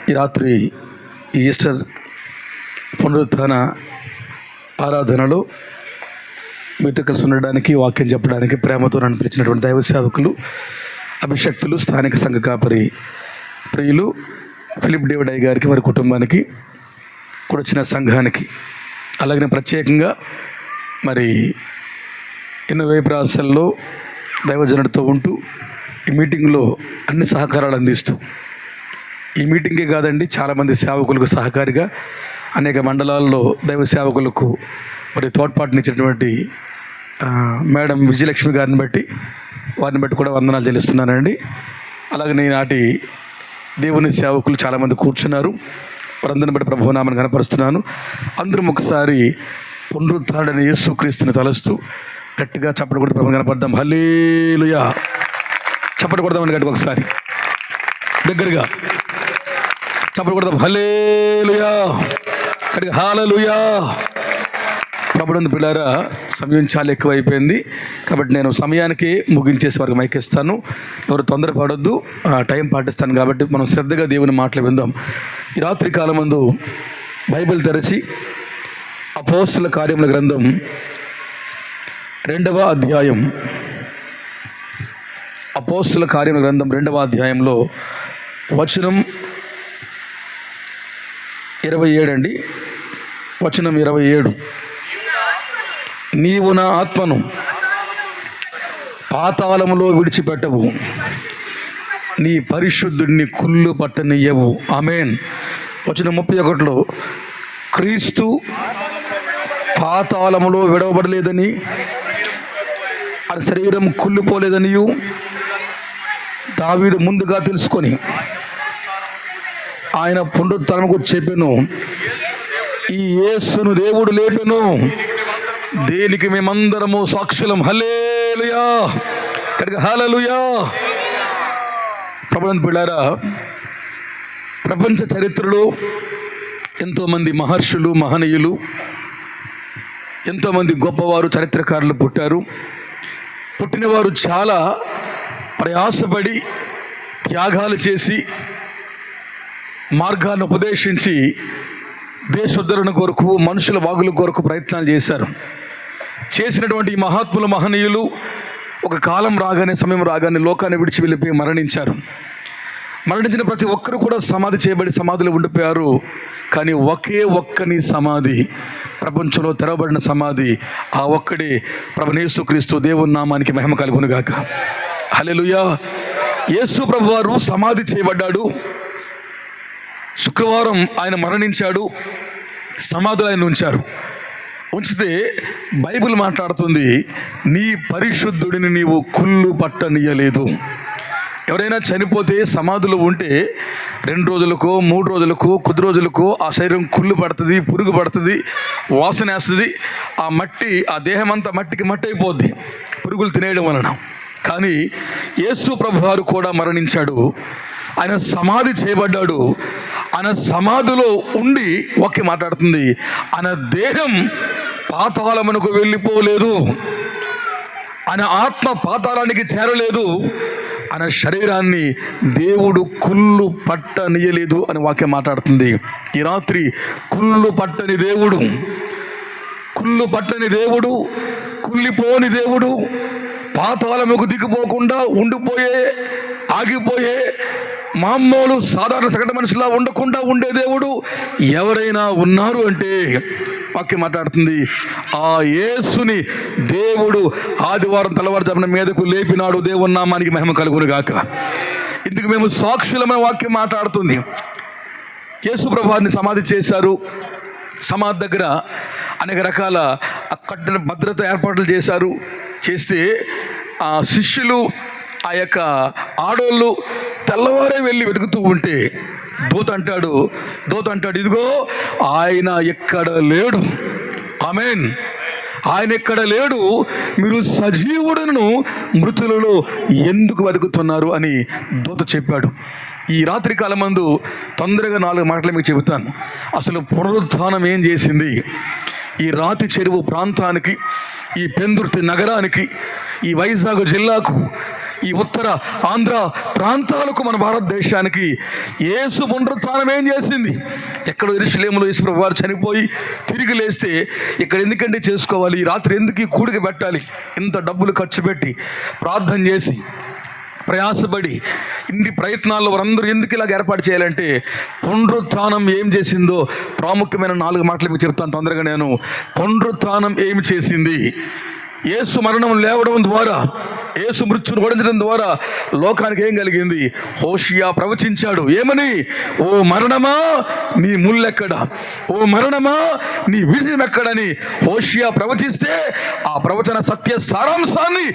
ఈ రాత్రి ఈస్టర్ పునరుత్థాన ఆరాధనలో మీతో కలిసి ఉండడానికి, వాక్యం చెప్పడానికి ప్రేమతో నన్ను పిలిచినటువంటి దైవ సేవకులు, అభిషక్తులు, స్థానిక సంఘ కాపరి ప్రియులు ఫిలిప్ డేవిడ్ అయ్య గారికి, వారి కుటుంబానికి, కూడా వచ్చిన సంఘానికి, అలాగే ప్రత్యేకంగా మరి ఎన్నో వ్యయప్రయాసాల్లో దైవజనుడితో ఉంటూ ఈ మీటింగ్లో అన్ని సహకారాలు అందిస్తూ, ఈ మీటింగే కాదండి, చాలామంది సేవకులకు సహకారిగా అనేక మండలాల్లో దైవ సేవకులకు మరి తోడ్పాటునిచ్చినటువంటి మేడం విజయలక్ష్మి గారిని బట్టి, వారిని బట్టి కూడా వందనాలు చెల్లిస్తున్నానండి. అలాగే నాటి దేవుని సేవకులు చాలామంది కూర్చున్నారు, వారందరిని బట్టి ప్రభునామాన్ని కనపరుస్తున్నాను. అందరం ఒకసారి పునరుత్థానుడైన యేసుక్రీస్తుని తలుస్తూ గట్టిగా చప్పట్లు కొట్టి ప్రభువుని కనపడదాం. హల్లెలూయా! చప్పట్లు కొడదామని గట్టిగా ఒకసారి దగ్గరగా చప్పట్లు కొడదాం. హల్లెలూయా! గట్టిగా హల్లెలూయా! ప్రభునందు పిల్లారా, సమయం చాలా ఎక్కువైపోయింది కాబట్టి నేను సమయానికి ముగించేసి వారికి మైకిస్తాను. ఎవరు తొందరపడొద్దు, టైం పాటిస్తాను కాబట్టి మనం శ్రద్ధగా దేవుని మాటలు విందాం. ఈ రాత్రి కాలమందు బైబిల్ తెరచి అపోస్తలుల కార్యముల గ్రంథం 2వ అధ్యాయం, అపోస్తలుల కార్యముల గ్రంథం 2వ అధ్యాయంలో వచనం 27 అండి. వచనం 27, నీవు నా ఆత్మను పాతాళములో విడిచిపెట్టవు, నీ పరిశుద్ధుడిని కుళ్ళు పట్టనియ్యవు. ఆమేన్. వచనం 31లో, క్రీస్తు పాతాళములో విడవబడలేదని, అది శరీరం కుళ్ళిపోలేదనియు దావీదు ముందుగా తెలుసుకొని ఆయన పునరుత్థానముకు చెప్పెను. ఈ యేసును దేవుడు లేపెను, దేనికి మేమందరము సాక్షులం. హల్లెలూయా! కనుక హల్లెలూయా! ప్రభువుని పిల్లారా, ప్రపంచ చరిత్రలో ఎంతోమంది మహర్షులు, మహనీయులు, ఎంతోమంది గొప్పవారు, చరిత్రకారులు పుట్టారు. పుట్టినవారు చాలా ప్రయాసపడి త్యాగాలు చేసి మార్గాన్ని ఉపదేశించి దేశోద్ధరణ కొరకు, మనుషుల బాగుల కొరకు ప్రయత్నాలు చేశారు. చేసినటువంటి ఈ మహాత్ములు, మహనీయులు ఒక కాలం రాగానే, సమయం రాగానే లోకాన్ని విడిచి వెళ్ళిపోయి మరణించారు. మరణించిన ప్రతి ఒక్కరు కూడా సమాధి చేయబడి సమాధిలో ఉండిపోయారు. కానీ ఒకే ఒక్కని సమాధి, ప్రపంచంలో తెరవబడిన సమాధి, ఆ ఒక్కడే ప్రభువైన యేసుక్రీస్తు. దేవుని నామానికి మహిమ కలుగునుగాక. హల్లెలూయా! యేసు ప్రభువారు సమాధి చేయబడ్డాడు. శుక్రవారం ఆయన మరణించాడు. సమాధులు ఆయన ఉంచితే బైబిల్ మాట్లాడుతుంది, నీ పరిశుద్ధుడిని నీవు కుళ్ళు పట్టనీయలేదు. ఎవరైనా చనిపోతే సమాధిలో ఉంటే 2 రోజులకో 3 రోజులకో కొద్ది రోజులకో ఆ శరీరం కుళ్ళు పడుతుంది, పురుగు పడుతుంది, వాసన వేస్తుంది. ఆ మట్టి, ఆ దేహం అంతా మట్టికి మట్టి అయిపోద్ది పురుగులు తినేయడం వలన. కానీ యేసు ప్రభువారు కూడా మరణించాడు. ఆయన సమాధి చేయబడ్డాడు. ఆయన సమాధిలో ఉండి వాక్యం మాట్లాడుతుంది, ఆయన దేహం పాతాళమునకు వెళ్ళిపోలేదు, ఆయన ఆత్మ పాతాళానికి చేరలేదు, ఆయన శరీరాన్ని దేవుడు కుళ్ళు పట్టనీయలేదు అని వాక్యం మాట్లాడుతుంది. ఈ రాత్రి కుళ్ళు పట్టని దేవుడు, కుళ్ళు పట్టని దేవుడు, కుళ్ళిపోని దేవుడు, పాతాళముకు దిగిపోకుండా ఉండిపోయే, ఆగిపోయే, మామూలు సాధారణ సగటు మనిషిలా ఉండకుండా ఉండే దేవుడు ఎవరైనా ఉన్నారు అంటే వాక్యం మాట్లాడుతుంది, ఆ యేసుని దేవుడు ఆదివారం తెల్లవారుజామున మీదకు లేపినాడు. దేవుని నామానికి మహిమ కలుగునుగాక. ఇందుకు మేము సాక్షులమైన వాక్యం మాట్లాడుతుంది. యేసు ప్రభువారిని సమాధి చేశారు. సమాధి దగ్గర అనేక రకాల కఠిన భద్రత ఏర్పాట్లు చేస్తే ఆ శిష్యులు, ఆ యొక్క ఆడోళ్ళు తెల్లవారే వెళ్ళి వెతుకుతూ ఉంటే దూత అంటాడు, ఇదిగో ఆయన ఎక్కడ లేడు. ఆమేన్. ఆయన ఎక్కడ లేడు, మీరు సజీవుడును మృతులలో ఎందుకు వెతుకుతున్నారు అని దూత చెప్పాడు. ఈ రాత్రి కాలమందు తొందరగా 4 మాటలు మీకు చెబుతాను. అసలు పునరుత్థానం ఏం చేసింది ఈ రాతి చెరువు ప్రాంతానికి, ఈ పెందుర్తి నగరానికి, ఈ వైజాగ్ జిల్లాకు ఈ ఉత్తర ఆంధ్ర ప్రాంతాలకు, మన భారతదేశానికి యేసు పునరుత్థానం ఏం చేసింది? ఎక్కడో యెరూషలేములో యేసు ప్రభువు వారు చనిపోయి తిరిగి లేస్తే ఇక్కడ ఎందుకంటే చేసుకోవాలి, ఈ రాత్రి ఎందుకు ఈ కూడిక పెట్టాలి, ఇంత డబ్బులు ఖర్చు పెట్టి ప్రార్థన చేసి ప్రయాసపడి ఇన్ని ప్రయత్నాల్లో వారందరూ ఎందుకు ఇలాగ ఏర్పాటు చేయాలంటే, పునరుత్థానం ఏం చేసిందో ప్రాముఖ్యమైన 4 మాటలు మీకు చెప్తాను తొందరగా. నేను పునరుత్థానం ఏమి చేసింది? యేసు మరణం లేవడం ద్వారా, యేసు మృత్యును ఓడించడం ద్వారా లోకానికి ఏం కలిగింది? హోషియా ప్రవచించాడు. ఏమని? ఓ మరణమా నీ ముల్లెక్కడ, ఓ మరణమా నీ విజయం ఎక్కడని హోషియా ప్రవచిస్తే, ఆ ప్రవచన సత్య సారాంశాన్ని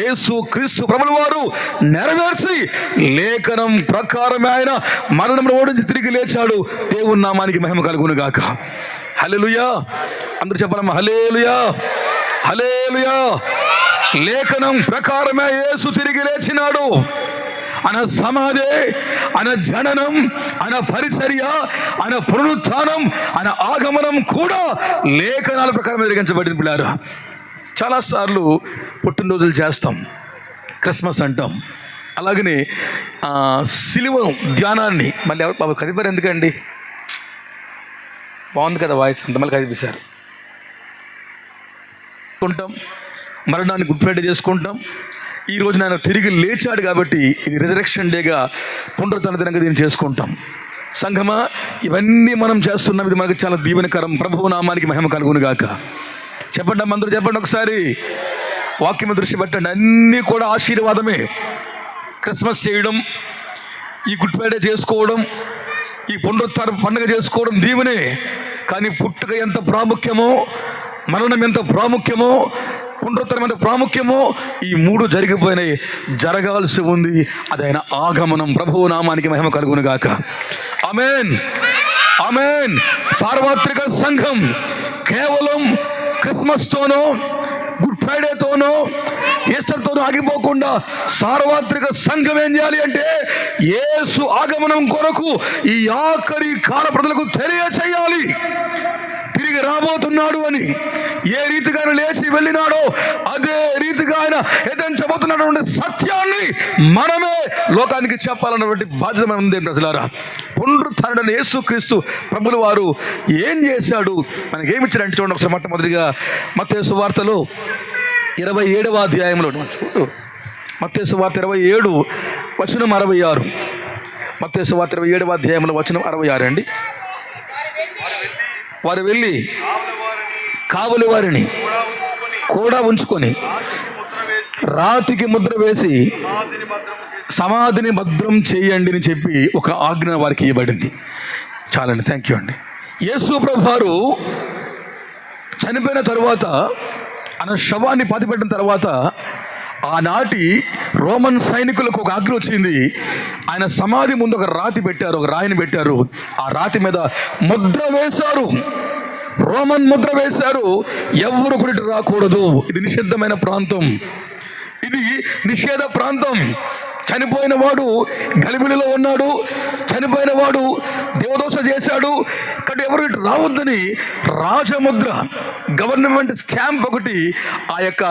యేసు క్రీస్తు ప్రభువు వారు నెరవేర్చి లేఖనం ప్రకారమే ఆయన మరణం ఓడించి తిరిగి లేచాడు. దేవుని నామానికి మహిమ కలుగును గాక. హల్లెలూయా. అందరూ చెప్పాలమ్మా హల్లెలూయా, హల్లెలూయా. లేఖనం ప్రకారమే యేసు తిరిగి లేచినాడు. ఆయన సమాధి, ఆయన జననం, ఆయన పరిచర్య, ఆయన పునరుత్థానం, ఆయన ఆగమనం కూడా లేఖనాల ప్రకారం జరిగించబడింది. పిల్లారా, చాలాసార్లు పుట్టినరోజులు చేస్తాం, క్రిస్మస్ అంటాం. అలాగనే సిలువ ధ్యానాన్ని మళ్ళీ ఎవరు బాబు కదిపారు ఎందుకండి? బాగుంది కదా వాయిస్, అంత మళ్ళీ కదిపించారు. మరణాన్ని గుర్తుపెట్టి చేసుకుంటాం. ఈ రోజున ఆయన తిరిగి లేచాడు కాబట్టి ఇది రిజరెక్షన్ డేగా, పునరుత్థాన దినంగా దీన్ని చేసుకుంటాం. సంఘమా, ఇవన్నీ మనం చేస్తున్నాం, ఇది మనకు చాలా దీవెనకరం. ప్రభువు నామానికి మహిమ కలుగును గాక. చెప్పండి అమ్మ, అందరూ చెప్పండి ఒకసారి. వాక్యం దృష్టి పెట్టండి, అన్నీ కూడా ఆశీర్వాదమే. క్రిస్మస్ చేయడం, ఈ గుడ్ ఫ్రైడే చేసుకోవడం, ఈ పునరుత్థాన పండుగ చేసుకోవడం దీవెనే. కానీ పుట్టుక ఎంత ప్రాముఖ్యమో, మరణం ఎంత ప్రాముఖ్యమో, పునరుత్థానం ఎంత ప్రాముఖ్యమో, ఈ 3 జరిగిపోయినాయి. జరగాల్సి ఉంది, అది ఆయన ఆగమనం. ప్రభువు నామానికి మహిమ కలుగును గాక. ఆమేన్, ఆమేన్. సార్వత్రిక సంఘం కేవలం క్రిస్మస్తోనో, గుడ్ ఫ్రైడేతోనో, ఈస్టర్తోనో ఆగిపోకుండా సార్వత్రిక సంఘం ఏం చేయాలి అంటే, యేసు ఆగమనం కొరకు ఈ ఆఖరి కాల ప్రజలకు తెలియచేయాలి. తిరిగి రాబోతున్నాడు అని, ఏ రీతిగా ఆయన లేచి వెళ్ళినాడో అదే రీతిగా ఆయన ఎదిరించబోతున్నటువంటి సత్యాన్ని మనమే లోకానికి చెప్పాలన్నటువంటి బాధ్యత మనం ఉంది. ప్రజలారా, పునరుత్థానుడైన యేసుక్రీస్తు ప్రభువుల వారు ఏం చేశాడు, మనకి ఏమి ఇచ్చారంటే చూడండి ఒకసారి. మొట్టమొదటిగా మత్తయి సువార్తలో 27వ అధ్యాయంలో, మత్తయి సువార్త 27 వచనం 66. మత్తయి సువార్త 27వ అధ్యాయంలో వచనం 66 అండి. వారు వెళ్ళి కావలి వారిని కూడా ఉంచుకొని రాతికి ముద్ర వేసి సమాధిని భద్రం చేయండి అని చెప్పి ఒక ఆజ్ఞ వారికి ఇవ్వబడింది. చాలండి, థ్యాంక్ యూ అండి. యేసు ప్రభువు వారు చనిపోయిన తరువాత, ఆయన శవాన్ని పాతిపెట్టిన తర్వాత, ఆనాటి రోమన్ సైనికులకు ఒక ఆజ్ఞ వచ్చింది. ఆయన సమాధి ముందు ఒక రాతి పెట్టారు, ఒక రాయిని పెట్టారు. ఆ రాతి మీద ముద్ర వేశారు, రోమన్ ముద్ర వేశారు. ఎవరు కూడా రాకూడదు, ఇది నిషిద్ధమైన ప్రాంతం, ఇది నిషేధ ప్రాంతం. చనిపోయిన వాడు గలిబిలిలో ఉన్నాడు, చనిపోయిన వాడు దేవదోష చేశాడు, కాబట్టి ఎవరు ఇటు రావద్దని రాజముద్ర, గవర్నమెంట్ స్టాంప్ ఒకటి ఆ యొక్క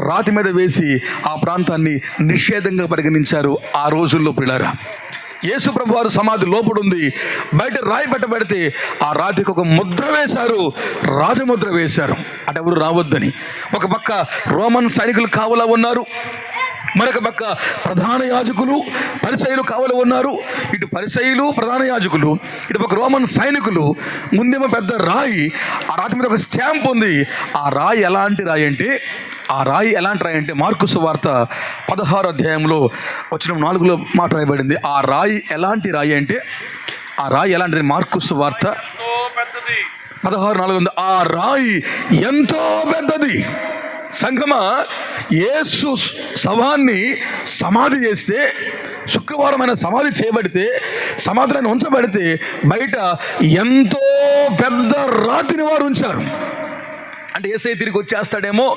రాతి మీద వేసి ఆ ప్రాంతాన్ని నిషేధంగా పరిగణించారు ఆ రోజుల్లో. పిల్లారా, యేసు ప్రభు వారు సమాధి లోపల ఉంది, బయట రాయి పెట్టబడితే ఆ రాతికి ఒక ముద్ర వేశారు, రాజముద్ర వేశారు, అటు ఎవరు రావద్దని. ఒక పక్క రోమన్ సైనికులు కావలా ఉన్నారు, మరొక పక్క ప్రధాన యాజకులు పరిసయ్యులు కావలి ఉన్నారు. ఇటు పరిసయ్యులు, ప్రధాన యాజకులు, ఇటు పక్క రోమన్ సైనికులు. ముందేమో పెద్ద రాయి, ఆ రాతి మీద ఒక స్టాంప్ ఉంది. ఆ రాయి ఎలాంటి రాయి అంటే మార్కు సువార్త 16వ అధ్యాయంలో వచనం 4లో మాట రాయబడింది. ఆ రాయి ఎలాంటి రాయి అంటే, ఆ రాయి ఎలాంటిది? మార్కు సువార్త 16:4 ఉంది. ఆ రాయి ఎంతో పెద్దది. సంఘమా, యేసు శవాన్ని సమాధి చేస్తే, శుక్రవారం ఆయన సమాధి చేయబడితే, సమాధిని ఉంచబడితే బయట ఎంతో పెద్ద రాతిని వారు ఉంచారు. అంటే యేసయ్య తిరిగి వచ్చేస్తాడేమో,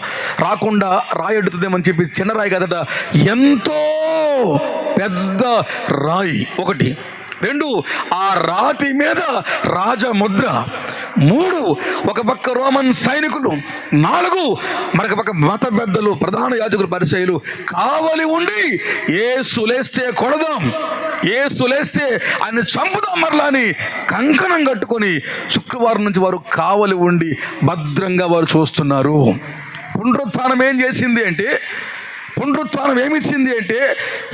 రాకుండా రాయి అడ్డుతుందేమో అని చెప్పి చిన్న రాయి కదట, ఎంతో పెద్ద రాయి ఒకటి. 2, ఆ రాతి మీద రాజముద్ర. 3 ఒక పక్క రోమన్ సైనికులు, 4 మరొక పక్క మత పెద్దలు, ప్రధాన యాజకులు, పరిసయ్యులు కావలి ఉండి యేసు లేస్తే కొడదాం, యేసు లేస్తే ఆయన చంపుదాం మరలా అని కంకణం కట్టుకొని శుక్రవారం నుంచి వారు కావలి ఉండి భద్రంగా వారు చూస్తున్నారు. పునరుత్థానం ఏం చేసింది అంటే, పునరుత్థానం ఏమిచ్చింది అంటే,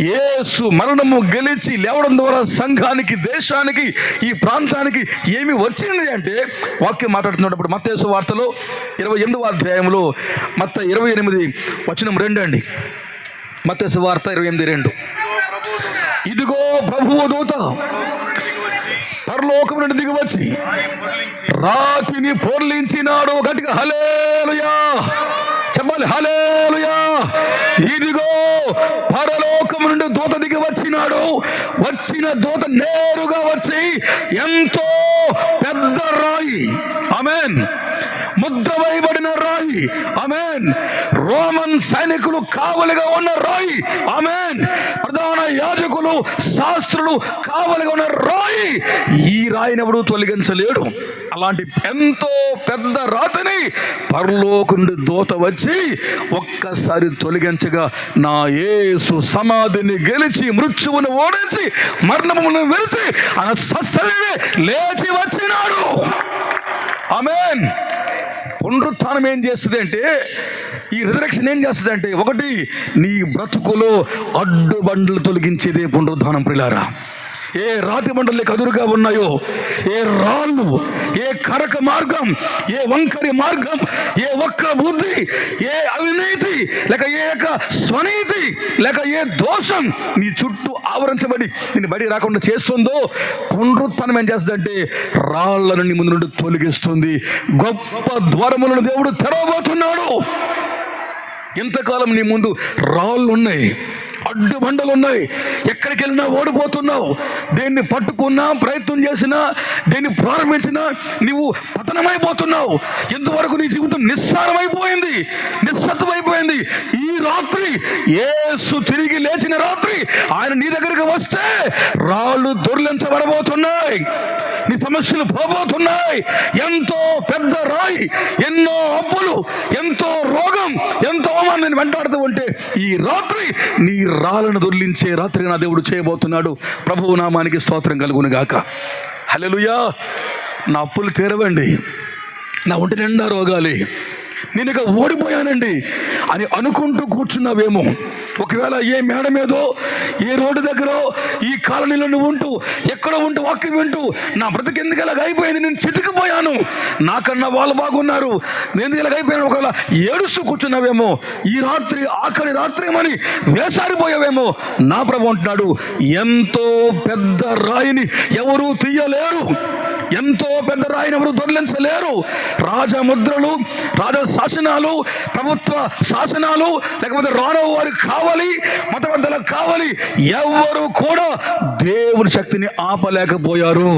యేసు మరణము గెలిచి లేవడం ద్వారా సంఘానికి, దేశానికి, ఈ ప్రాంతానికి ఏమి వచ్చింది అంటే, వాక్యం మాట్లాడుతున్నప్పుడు మత్తయి సువార్తలో 28వ అధ్యాయంలో మత్తయి 28:2 అండి. మత్తయి సువార్త 28:2. ఇదిగో ప్రభువు దూత పరలోకం నుండి దిగి వచ్చి రాతిని పొర్లించినాడు. గట్టిగా హల్లెలూయా చెప్పాలి, హల్లెలూయా. ఇదిగో పరలోకం నుండి దూత దిగి వచ్చినాడు. వచ్చిన దూత నేరుగా వచ్చి ఎంతో పెద్ద రాయి, ఆమేన్, ముద్ర వేయబడిన రాయి, ఆమేన్, రోమన్ సైనికులు కావలిగా ఉన్న రాయి, ఆమేన్, ప్రధాన యాజకులు, శాస్త్రులు కావలిగా ఉన్న రాయి, ఈ రాయిని ఎవడు తొలగించలేడు. అలాంటి ఎంతో పెద్ద రాతిని పరలోకం నుండి దూత వచ్చి ఒక్కసారి తొలగించగా, నా యేసు సమాధిని గెలిచి, మృత్యువును ఓడించి, మరణమును విరిచి ఆయన స్వస్థతనే లేచి వచ్చినాడు. ఆమేన్. పునరుత్థానం ఏం చేస్తుంది అంటే, ఈ రిజరెక్షన్ ఏం చేస్తుంది అంటే, 1 నీ బ్రతుకులో అడ్డుబండలు తొలగించేదే పునరుత్థానం. ప్రియులారా, ఏ రాతి బండలు ఎదురుగా ఉన్నాయో, ఏ రాళ్ళు, ఏ కరక మార్గం, ఏ వంకరి మార్గం, ఏ వక్ర బుద్ధి, ఏ అవినీతి, లేక ఏ స్వనీతి, లేక ఏ దోషం నీ చుట్టూ ఆవరించబడి నేను బయటికి రాకుండా చేస్తుందో, పునరుత్థానం ఏం చేస్తుందంటే రాళ్ళను నీ ముందు నుండి తొలగిస్తుంది. గొప్ప ద్వారములను దేవుడు తెరవబోతున్నాడు. ఇంతకాలం నీ ముందు రాళ్ళు ఉన్నాయి, అడ్డు బండలు ఉన్నాయి, ఎక్కడికి వెళ్ళినా ఓడిపోతున్నావు. దేన్ని పట్టుకున్నా, ప్రయత్నం చేసినా, దేన్ని ప్రారంభించినా నీవు పతనమైపోతున్నావు. ఇంతవరకు నీ జీవితం నిస్సారమైపోయింది, నిస్సత్వమైపోయింది. ఈ రాత్రి యేసు తిరిగి లేచిన రాత్రి ఆయన నీ దగ్గరికి వస్తే రాళ్ళు దొర్లించబడబోతున్నాయి, నీ సమస్యలు పోబోతున్నాయి. ఎంతో పెద్ద రాయి, ఎన్నో అప్పులు, ఎంతో రోగం, ఎంతో అవమానాన్ని వెంటాడుతూ ఉంటే ఈ రాత్రి నీ రాళ్ళను దొర్లించే రాత్రి నా దేవుడు చేయబోతున్నాడు. ప్రభువు నామానికి స్తోత్రం కలుగును గాక. హల్లెలూయా. నా అప్పులు తీరవండి, నా ఒంటి నిండా రోగాలే, నేను ఇక ఓడిపోయానండి అని అనుకుంటూ కూర్చున్నావేమో. ఒకవేళ ఏ మేడ మీదో, ఏ రోడ్డు దగ్గర, ఈ కాలనీలో నువ్వు ఉంటూ, ఎక్కడో ఉంటూ వాక్యం వింటూ, నా బ్రతికి ఎందుకు ఇలాగ అయిపోయింది, నేను చితికిపోయాను, నాకన్నా వాళ్ళు బాగున్నారు, నేను ఇలాగ అయిపోయాను, ఒకవేళ ఏడుస్తూ కూర్చున్నావేమో. ఈ రాత్రి ఆఖరి రాత్రి ఏమని వేసారిపోయావేమో. నా ప్రభు అంటున్నాడు, ఎంతో పెద్ద రాయిని ఎవరూ తీయలేరు, ఎంతో పెద్ద రాయిని ఎవరు దొర్లించలేరు. రాజముద్రలు, రాజ శాసనాలు, ప్రభుత్వ శాసనాలు, లేకపోతే రానో వారు కావాలి, మతబద్ధలకు కావాలి, ఎవరు కూడా దేవుని శక్తిని ఆపలేకపోయారు.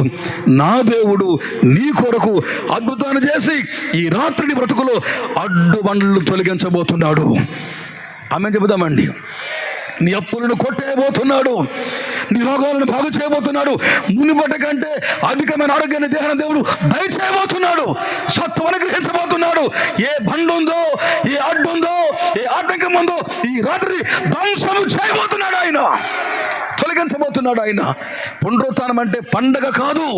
నా దేవుడు నీ కొరకు అద్భుతాన్ని చేసి ఈ రాత్రిని బ్రతుకులో అడ్డు బండలు తొలగించబోతున్నాడు. ఆమె చెబుదామండి. నీ అప్పులను కొట్టేయబోతున్నాడు, నీ రోగాలను బాగు చేయబోతున్నాడు, మునుపటి కంటే అధికమైన ఆరోగ్యాన్ని దేహాన్ని దేవుడు దయచేయబోతున్నాడు, సత్వను గ్రహించబోతున్నాడు. ఏ బండు ఉందో, ఏ అడ్డు ఉందో, ఏ ఆటంకం ఉందో ఈ రాత్రి ధ్వంసము చేయబోతున్నాడు ఆయన, తొలగించబోతున్నాడు ఆయన. పునరుత్థానం అంటే పండగ కాదు,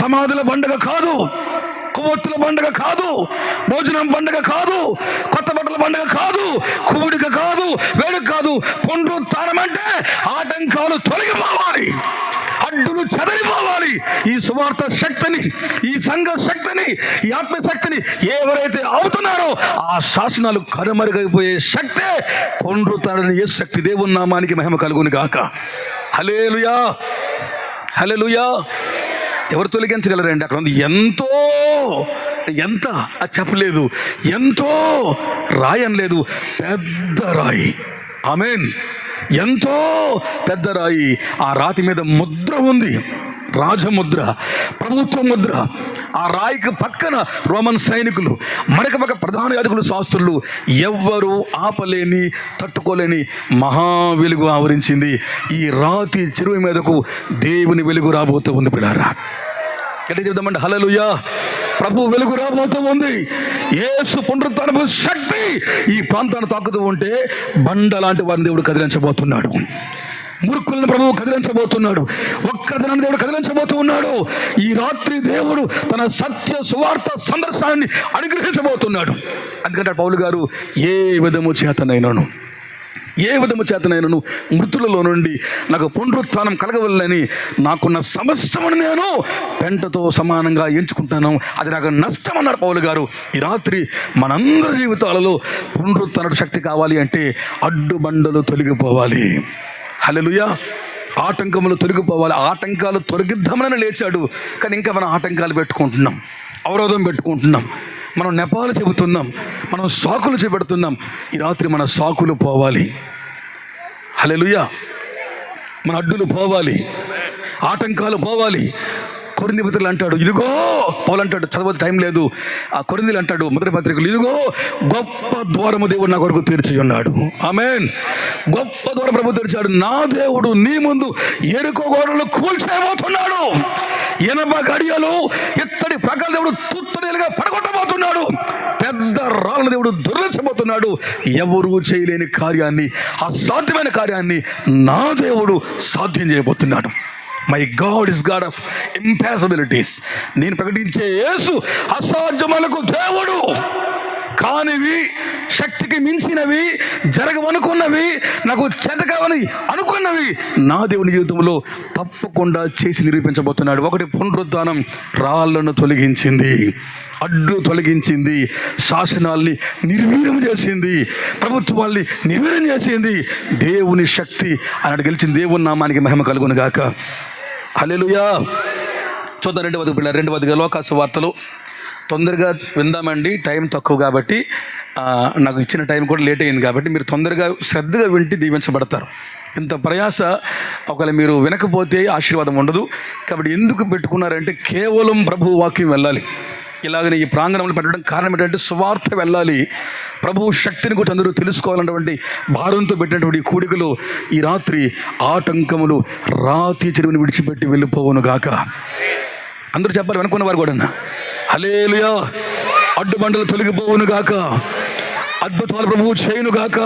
సమాధుల పండగ కాదు, కొవ్వొత్తుల పండుగ కాదు, భోజనం పండుగ కాదు, కొత్త బట్టల పండుగ కాదు, కూడిక కాదు, వేడుక కాదు. పునరుత్థానం అంటే ఆటంకాలు తొలగిపోవాలి, అడ్డులు చెదరిపోవాలి. ఈ సువార్త శక్తిని, ఈ సంఘ శక్తిని, ఈ ఆత్మశక్తిని ఎవరైతే అవుతున్నారో ఆ శాసనాలు కనుమరుగైపోయే శక్తే పునరుత్థానం. ఏ శక్తి దేవుని నామానికి మహిమ కలుగును గాక. హల్లెలూయా, హల్లెలూయా. ఎవరు తొలగించగలరండి? అక్కడ ఉంది ఎంతో, ఎంత అది చెప్పలేదు, ఎంతో రాయి అనలేదు, పెద్ద రాయి. ఆమేన్. ఎంతో పెద్ద రాయి. ఆ రాతి మీద ముద్ర ఉంది, రాజముద్ర, ప్రభుత్వ ముద్ర. ఆ రాయికి పక్కన రోమన్ సైనికులు, మరొక పక్క ప్రధాన యాజకులు, శాస్త్రులు. ఎవ్వరూ ఆపలేని, తట్టుకోలేని మహా వెలుగు ఆవరించింది. ఈ రాతి చెరువు మీదకు దేవుని వెలుగు రాబోతూ ఉంది. పిల్లారా, ఎట్లా చెప్దామంటే హల్లెలూయా. ప్రభు వెలుగు రాబోతూ ఉంది. యేసు పునరుత్థానపు శక్తి ఈ ప్రాంతాన్ని తాకుతూ ఉంటే బండ లాంటి వారిని దేవుడు కదిలించబోతున్నాడు. మూర్ఖులను ప్రభువు కదిలించబోతున్నాడు. ఒక్కరిని దేవుడు కదిలించబోతూ ఉన్నాడు. ఈ రాత్రి దేవుడు తన సత్య సువార్త సందర్శనాన్ని అనుగ్రహించబోతున్నాడు. అందుకంటే పౌలు గారు ఏ విధము చేతనైనను మృతులలో నుండి నాకు పునరుత్థానం కలగవల్లని నాకున్న సమస్తమును నేను పెంటతో సమానంగా ఎంచుకుంటాను, అది నాకు నష్టం అన్నాడు పౌలు గారు. ఈ రాత్రి మనందరి జీవితాలలో పునరుత్థాన శక్తి కావాలి అంటే అడ్డుబండలు తొలగిపోవాలి. హల్లెలూయా. ఆటంకములు తొలగిపోవాలి. ఆటంకాలు తొలగిద్దామని లేచాడు, కానీ ఇంకా మనం ఆటంకాలు పెట్టుకుంటున్నాం, అవరోధం పెట్టుకుంటున్నాం, మనం నెపాలు చెబుతున్నాం, మనం సాకులు చేపెడుతున్నాం. ఈ రాత్రి మన సాకులు పోవాలి. హల్లెలూయా. మన అడ్డులు పోవాలి, ఆటంకాలు పోవాలి. కొరింథీ పత్రికలు అంటాడు, ఇదిగో పౌలు అంటాడు, చదవదు టైం లేదు, ఆ కొరింథీలు అంటాడు మొదటి పత్రికలు, ఇదిగో గొప్ప ద్వారము దేవుడు నా కొరకు తెరిచి ఉన్నాడు. ఆమేన్. గొప్ప ద్వారం ప్రభు తెరిచాడు. నా దేవుడు నీ ముందు ఎరుకో గోడలు కూల్చేయబోతున్నాడు. ఇనప గడియలు ఇత్తడి ప్రకాల దేవుడు తుత్తునీలుగా పడగొట్టబోతున్నాడు. పెద్ద రాళ్ళ దేవుడు దొరికించబోతున్నాడు. ఎవరు చేయలేని కార్యాన్ని, అసాధ్యమైన కార్యాన్ని నా దేవుడు సాధ్యం చేయబోతున్నాడు. My God is God of impossibilities. నేను ప్రకటించే యేసు అసాధ్యములకు దేవుడు. కానివి, శక్తికి మించినవి, జరగవనుకున్నవి, నాకు చేతకావని అనుకున్నవి నా దేవుని జీవితంలో తప్పకుండా చేసి నిరూపించబోతున్నాడు. ఒకటి, పునరుద్ధానం రాళ్లను తొలగించింది, అడ్డు తొలగించింది, శాసనాల్ని నిర్వీర్యం చేసింది, ప్రభుత్వాల్ని నిర్వీర్యం చేసింది. దేవుని శక్తి అన్నట్టు గెలిచింది. దేవుని నామానికి మహిమ కలుగును గాక. హల్లెలూయా. చూద్దాం 2వ పిల్ల 2వ లోకాసు వార్తలు. తొందరగా విందామండి, టైం తక్కువ కాబట్టి, నాకు ఇచ్చిన టైం కూడా లేట్ అయింది కాబట్టి మీరు తొందరగా శ్రద్ధగా వింటి దీవించబడతారు. ఇంత ప్రయాస ఒకవేళ మీరు వినకపోతే ఆశీర్వాదం ఉండదు. కాబట్టి ఎందుకు పెట్టుకున్నారంటే కేవలం ప్రభు వాక్యం వెళ్ళాలి. ఇలాగనే ఈ ప్రాంగణంలో పెట్టడం కారణం ఏంటంటే సువార్త వెళ్ళాలి, ప్రభు శక్తిని కూడా అందరూ తెలుసుకోవాలన్నటువంటి భారంతో పెట్టినటువంటి కూడికలు ఈ రాత్రి ఆటంకములు రాతి చెరువుని విడిచిపెట్టి వెళ్ళిపోవును గాక. అందరూ చెప్పాలి, వెనుకున్న వారు కూడా హల్లెలూయా. అడ్డుబండలు తొలగిపోవును గాక, అద్భుతాలు ప్రభువు చేయును గాక,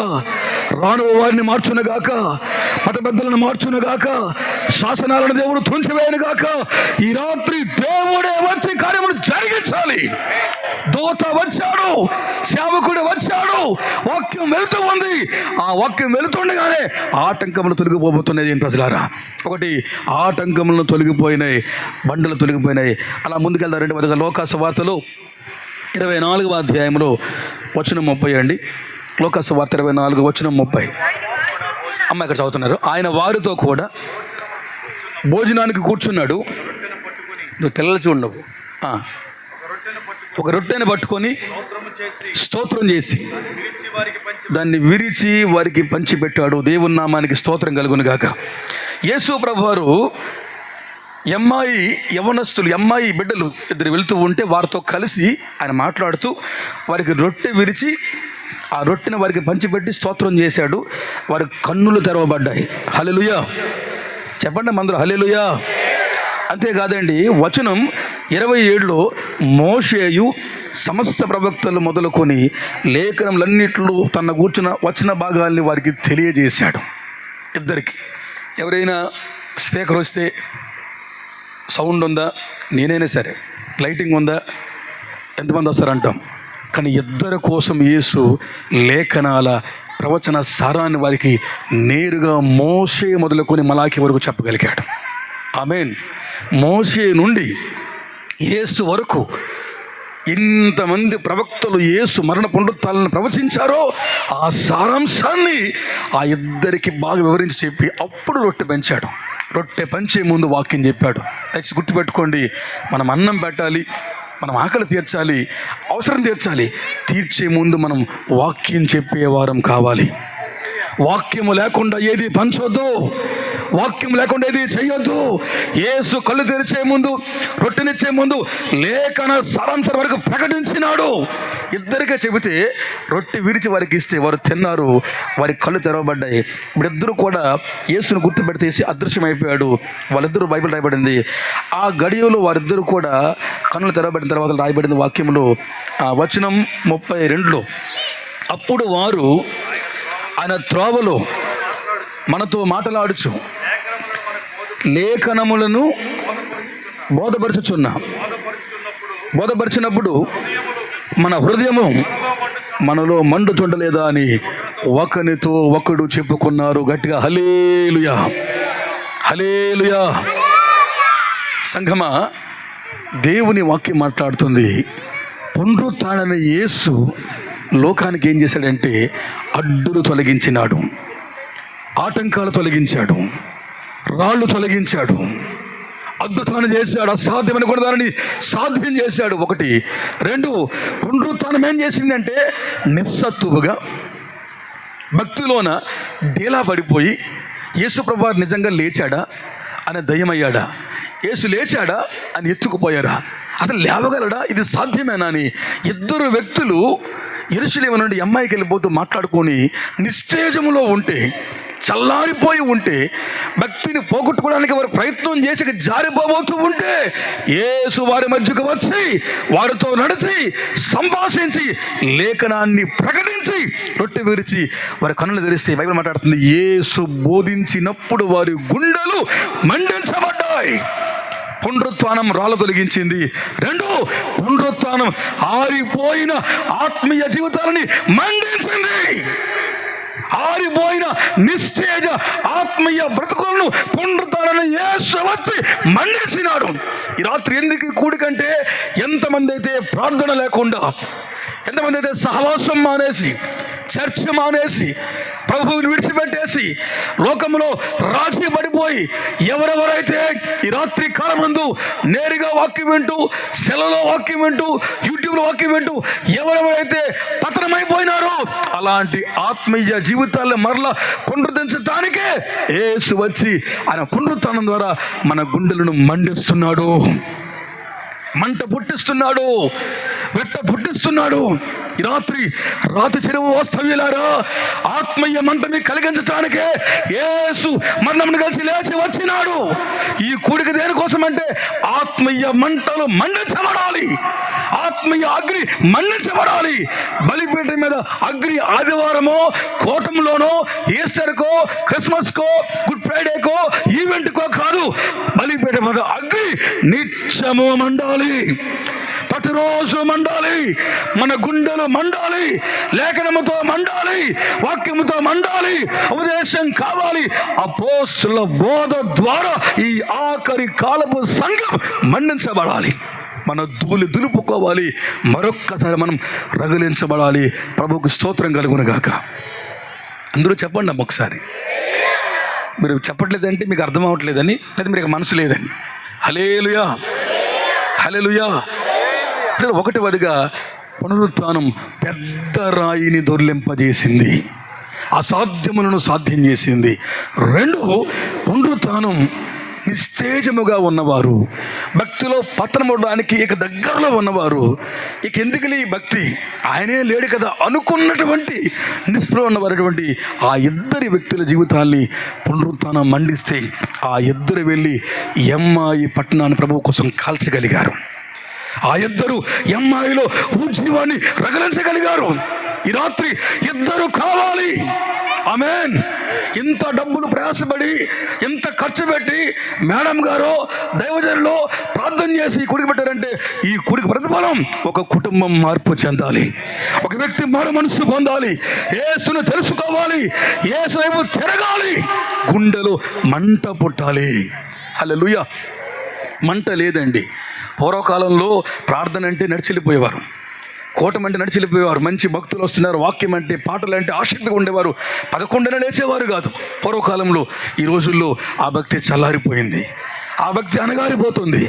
రాను వారిని మార్చును గాక, మత పెద్దలను మార్చును గాక, శాసనాలను దేవుడు తుంచివేయను గాక. ఈ రాత్రి దేవుడే వచ్చి కార్యములు జరిగించాలి. దూత వచ్చాడు, సేవకుడు వచ్చాడు, వాక్యం వెళుతూ ఉంది. ఆ వాక్యం వెళుతుండగానే ఆటంకములు తొలగిపోబోతున్నాయి. ఏం ప్రజలారా, ఒకటి, ఆటంకములను తొలగిపోయినాయి, బండలు తొలగిపోయినాయి. అలా ముందుకెళ్తారు. 2వ లోకాసు వార్తలు 24వ అధ్యాయంలో వచనం 30 అండి. లోకాసు వార్త 24 వచనం 30. అమ్మ ఇక్కడ చదువుతున్నారు. ఆయన వారితో కూడా భోజనానికి కూర్చున్నాడు. నువ్వు పిల్లలు చూడవు. ఒక రొట్టెను పట్టుకొని స్తోత్రం చేసి దాన్ని విరిచి వారికి పంచిపెట్టాడు. దేవుని నామానికి స్తోత్రం కలుగును గాక. యేసు ప్రభువారు యవ్వనస్తులు బిడ్డలు ఇద్దరు వెళుతూ ఉంటే వారితో కలిసి ఆయన మాట్లాడుతూ వారికి రొట్టె విరిచి ఆ రొట్టెను వారికి పంచిపెట్టి స్తోత్రం చేశాడు. వారి కన్నులు తెరవబడ్డాయి. హల్లెలూయా చెప్పండి మందరూ, హల్లెలూయా. అంతేకాదండి, వచనం 27లో మోషేయు సమస్త ప్రవక్తలు మొదలుకొని లేఖనములన్నిట్లో తన కూర్చున్న వచన భాగాల్ని వారికి తెలియజేశాడు. ఇద్దరికి. ఎవరైనా స్పీకర్ వస్తే సౌండ్ ఉందా, నేనైనా సరే లైటింగ్ ఉందా, ఎంతమంది వస్తారంటాం. కానీ ఇద్దరి కోసం యేసు లేఖనాల ప్రవచన సారాన్ని వారికి నేరుగా మోషే మొదలుకొని మలాకి వరకు చెప్పగలిగాడు. ఆమేన్. మోషే నుండి యేసు వరకు ఇంతమంది ప్రవక్తలు యేసు మరణ పునరుత్థానాలను ప్రవచించారో ఆ సారాంశాన్ని ఆ ఇద్దరికి బాగా వివరించి చెప్పి అప్పుడు రొట్టె పెంచాడు. రొట్టె పంచే ముందు వాక్యం చెప్పాడు. దయచేసి గుర్తుపెట్టుకోండి, మనం అన్నం పెట్టాలి, మనం ఆకలి తీర్చాలి, అవసరం తీర్చాలి. తీర్చే ముందు మనం వాక్యం చెప్పేవారం కావాలి. వాక్యము లేకుండా ఏది పంచొద్దు, వాక్యం లేకుండా ఏది చెయ్యొద్దు. యేసు కళ్ళు తెరిచే ముందు, రొట్టెనిచ్చే ముందు లేఖన సారాంశం వరకు ప్రకటించినాడు. ఇద్దరికే చెబితే రొట్టె విరిచి వారికి ఇస్తే వారు తిన్నారు, వారి కళ్ళు తెరవబడ్డాయి. ఇద్దరు కూడా యేసును గుర్తుపెడితేసి అదృశ్యమైపోయాడు. వాళ్ళిద్దరూ బైబిల్ రాయబడింది. ఆ గడియలో వారిద్దరూ కూడా కన్నులు తెరవబడిన తర్వాత రాయబడిన వాక్యములు వచనం 32లో, అప్పుడు వారు ఆయన త్రోవలో మనతో మాటలాడుచు లేఖనములను బోధపరచినప్పుడు మన హృదయము మనలో మండుతుండలేదా అని ఒకనితో ఒకడు చెప్పుకున్నారు. గట్టిగా హల్లెలూయా, హల్లెలూయా. సంఘమా, దేవుని వాక్యం మాట్లాడుతుంది. పునరుత్థానమైన యేసు లోకానికి ఏం చేశాడంటే అడ్డులు తొలగించినాడు, ఆటంకాలు తొలగించాడు, రాళ్ళు తొలగించాడు, అద్భుతాన్ని చేశాడు, అసాధ్యమైన కూడా దానిని సాధ్యం చేశాడు. 1, 2 పునరుత్థానం ఏం చేసిందంటే నిస్సత్తువుగా భక్తిలోన డీలా పడిపోయి యేసు ప్రభువు నిజంగా లేచాడా అని దయ్యమయ్యాడా, యేసు లేచాడా అని ఎత్తుకుపోయారా, అసలు లేవగలడా, ఇది సాధ్యమేనా అని ఇద్దరు వ్యక్తులు యెరూషలేము నుండి అమ్మాయికి వెళ్ళిపోతూ మాట్లాడుకొని నిశ్చేజములో ఉంటే, చల్లారిపోయి ఉంటే, భక్తిని పోగొట్టుకోవడానికి వారు ప్రయత్నం చేసి జారిపోబోతూ ఉంటే యేసు వారి మధ్యకు వచ్చి వారితో నడిచి సంభాషించి లేఖనాన్ని ప్రకటించి రొట్టె విరిచి వారి కన్నులు తెరిస్తే బైబిల్ మాట్లాడుతుంది, యేసు బోధించినప్పుడు వారి గుండెలు మండించబడ్డాయి. పునరుత్థానం రాళ్ళు తొలగించింది. 2 పునరుత్థానం ఆరిపోయిన ఆత్మీయ జీవితాలని మండించింది. ఆరిపోయిన నిస్తేజ ఆత్మీయ బ్రతుకులను పునరుత్థానం యేసు వచ్చి మండించినాడు. ఈ రాత్రి ఎందుకు కూడికంటే, ఎంతమంది అయితే ప్రార్థన లేకుండా, ఎంతమంది అయితే సహవాసం మానేసి, చర్చ మానేసి, ప్రభువుని విడిచిపెట్టేసి లోకంలో రాజీ పడిపోయి, ఎవరెవరైతే ఈ రాత్రి కాలమందు నేరుగా వాక్యం వింటూ, సెలలో వాక్యం వింటూ, యూట్యూబ్లో వాక్యం వింటూ ఎవరెవరైతే పతనమైపోయినారో అలాంటి ఆత్మీయ జీవితాలను మరలా పునరుద్ధరించడానికే యేసు వచ్చి ఆయన పునరుత్థానం ద్వారా మన గుండెలను మండిస్తున్నాడు, మంట పుట్టిస్తున్నాడు, వెట్ట పుట్టిస్తున్నాడు. ఈ రాత్రి చెరువు వాస్తవ్యులారా, ఆత్మీయ మంటని కలిగించడానికే యేసు మరణమును కలిసి లేచి వచ్చినాడు. ఈ కూడిక దేనికోసం అంటే ఆత్మీయ మంటలు మండించబడాలి, ఆత్మీయ అగ్ని మండించబడాలి. బలిపీఠం మీద అగ్ని ఆదివారమో, కోటంలోనో, ఈస్టర్కో, క్రిస్మస్కో, గుడ్ ఫ్రైడేకో, ఈవెంట్కో కాదు. బలిపీఠం మీద అగ్ని నిత్యము మండాలి, ప్రతిరోజు మండాలి. మన గుండెలు మండాలి, లేఖనముతో మండాలి, వాక్యముతో మండాలి, ఉపదేశం కావాలి. అపోస్తుల బోధ ద్వారా ఈ ఆఖరి కాలపు సంఘం మండించబడాలి. మన దులుపుకోవాలి, మరొక్కసారి మనం రగిలించబడాలి. ప్రభువుకు స్తోత్రం కలుగునుగాక. అందరూ చెప్పండి అమ్మ ఒకసారి. మీరు చెప్పట్లేదంటే మీకు అర్థం అవ్వట్లేదని, లేదా మీకు మనసు లేదని. హల్లెలూయా, హల్లెలూయా. 1వదిగా పునరుత్థానం పెద్ద రాయిని దొర్లింపజేసింది, అసాధ్యములను సాధ్యం చేసింది. 2 పునరుత్థానం నిస్తేజముగా ఉన్నవారు, భక్తిలో పతనమవడానికి ఇక దగ్గరలో ఉన్నవారు, ఇక ఎందుకులే ఈ భక్తి, ఆయనే లేడు కదా అనుకున్నటువంటి నిస్పృహ ఉన్నవారటువంటి ఆ ఇద్దరి వ్యక్తుల జీవితాల్ని పునరుత్థానం మండిస్తే ఆ ఇద్దరు వెళ్ళి ఎమ్మాయి పట్టణాన్ని ప్రభువు కోసం కాల్చగలిగారు. ఆ ఇద్దరు ఎమ్మాయిలో ఉజ్జీవాన్ని రగిలించగలిగారు. ఈ రాత్రి ఇద్దరు కావాలి. ఆమేన్. ఇంత డబ్బులు ప్రయాసపడి, ఇంత ఖర్చు పెట్టి మేడం గారు, దైవజనులు ప్రార్థన చేసి ఈ కుడికి పెట్టారంటే ఈ కుడికి ప్రతిఫలం ఒక కుటుంబం మార్పు చెందాలి, ఒక వ్యక్తి మారు మనసు పొందాలి, యేసును తెలుసుకోవాలి, యేసు వైపు తిరగాలి, గుండెలు మంట పుట్టాలి. హల్లెలూయా. మంట లేదండి. పూర్వకాలంలో ప్రార్థన అంటే నడిచెళ్ళిపోయేవారు, కోటం అంటే నడిచెళ్ళిపోయేవారు. మంచి భక్తులు వస్తున్నారు, వాక్యం అంటే, పాటలు అంటే ఆసక్తిగా ఉండేవారు. 11న లేచేవారు కాదు పూర్వకాలంలో. ఈ రోజుల్లో ఆ భక్తి చల్లారిపోయింది, ఆ భక్తి అనగారిపోతుంది.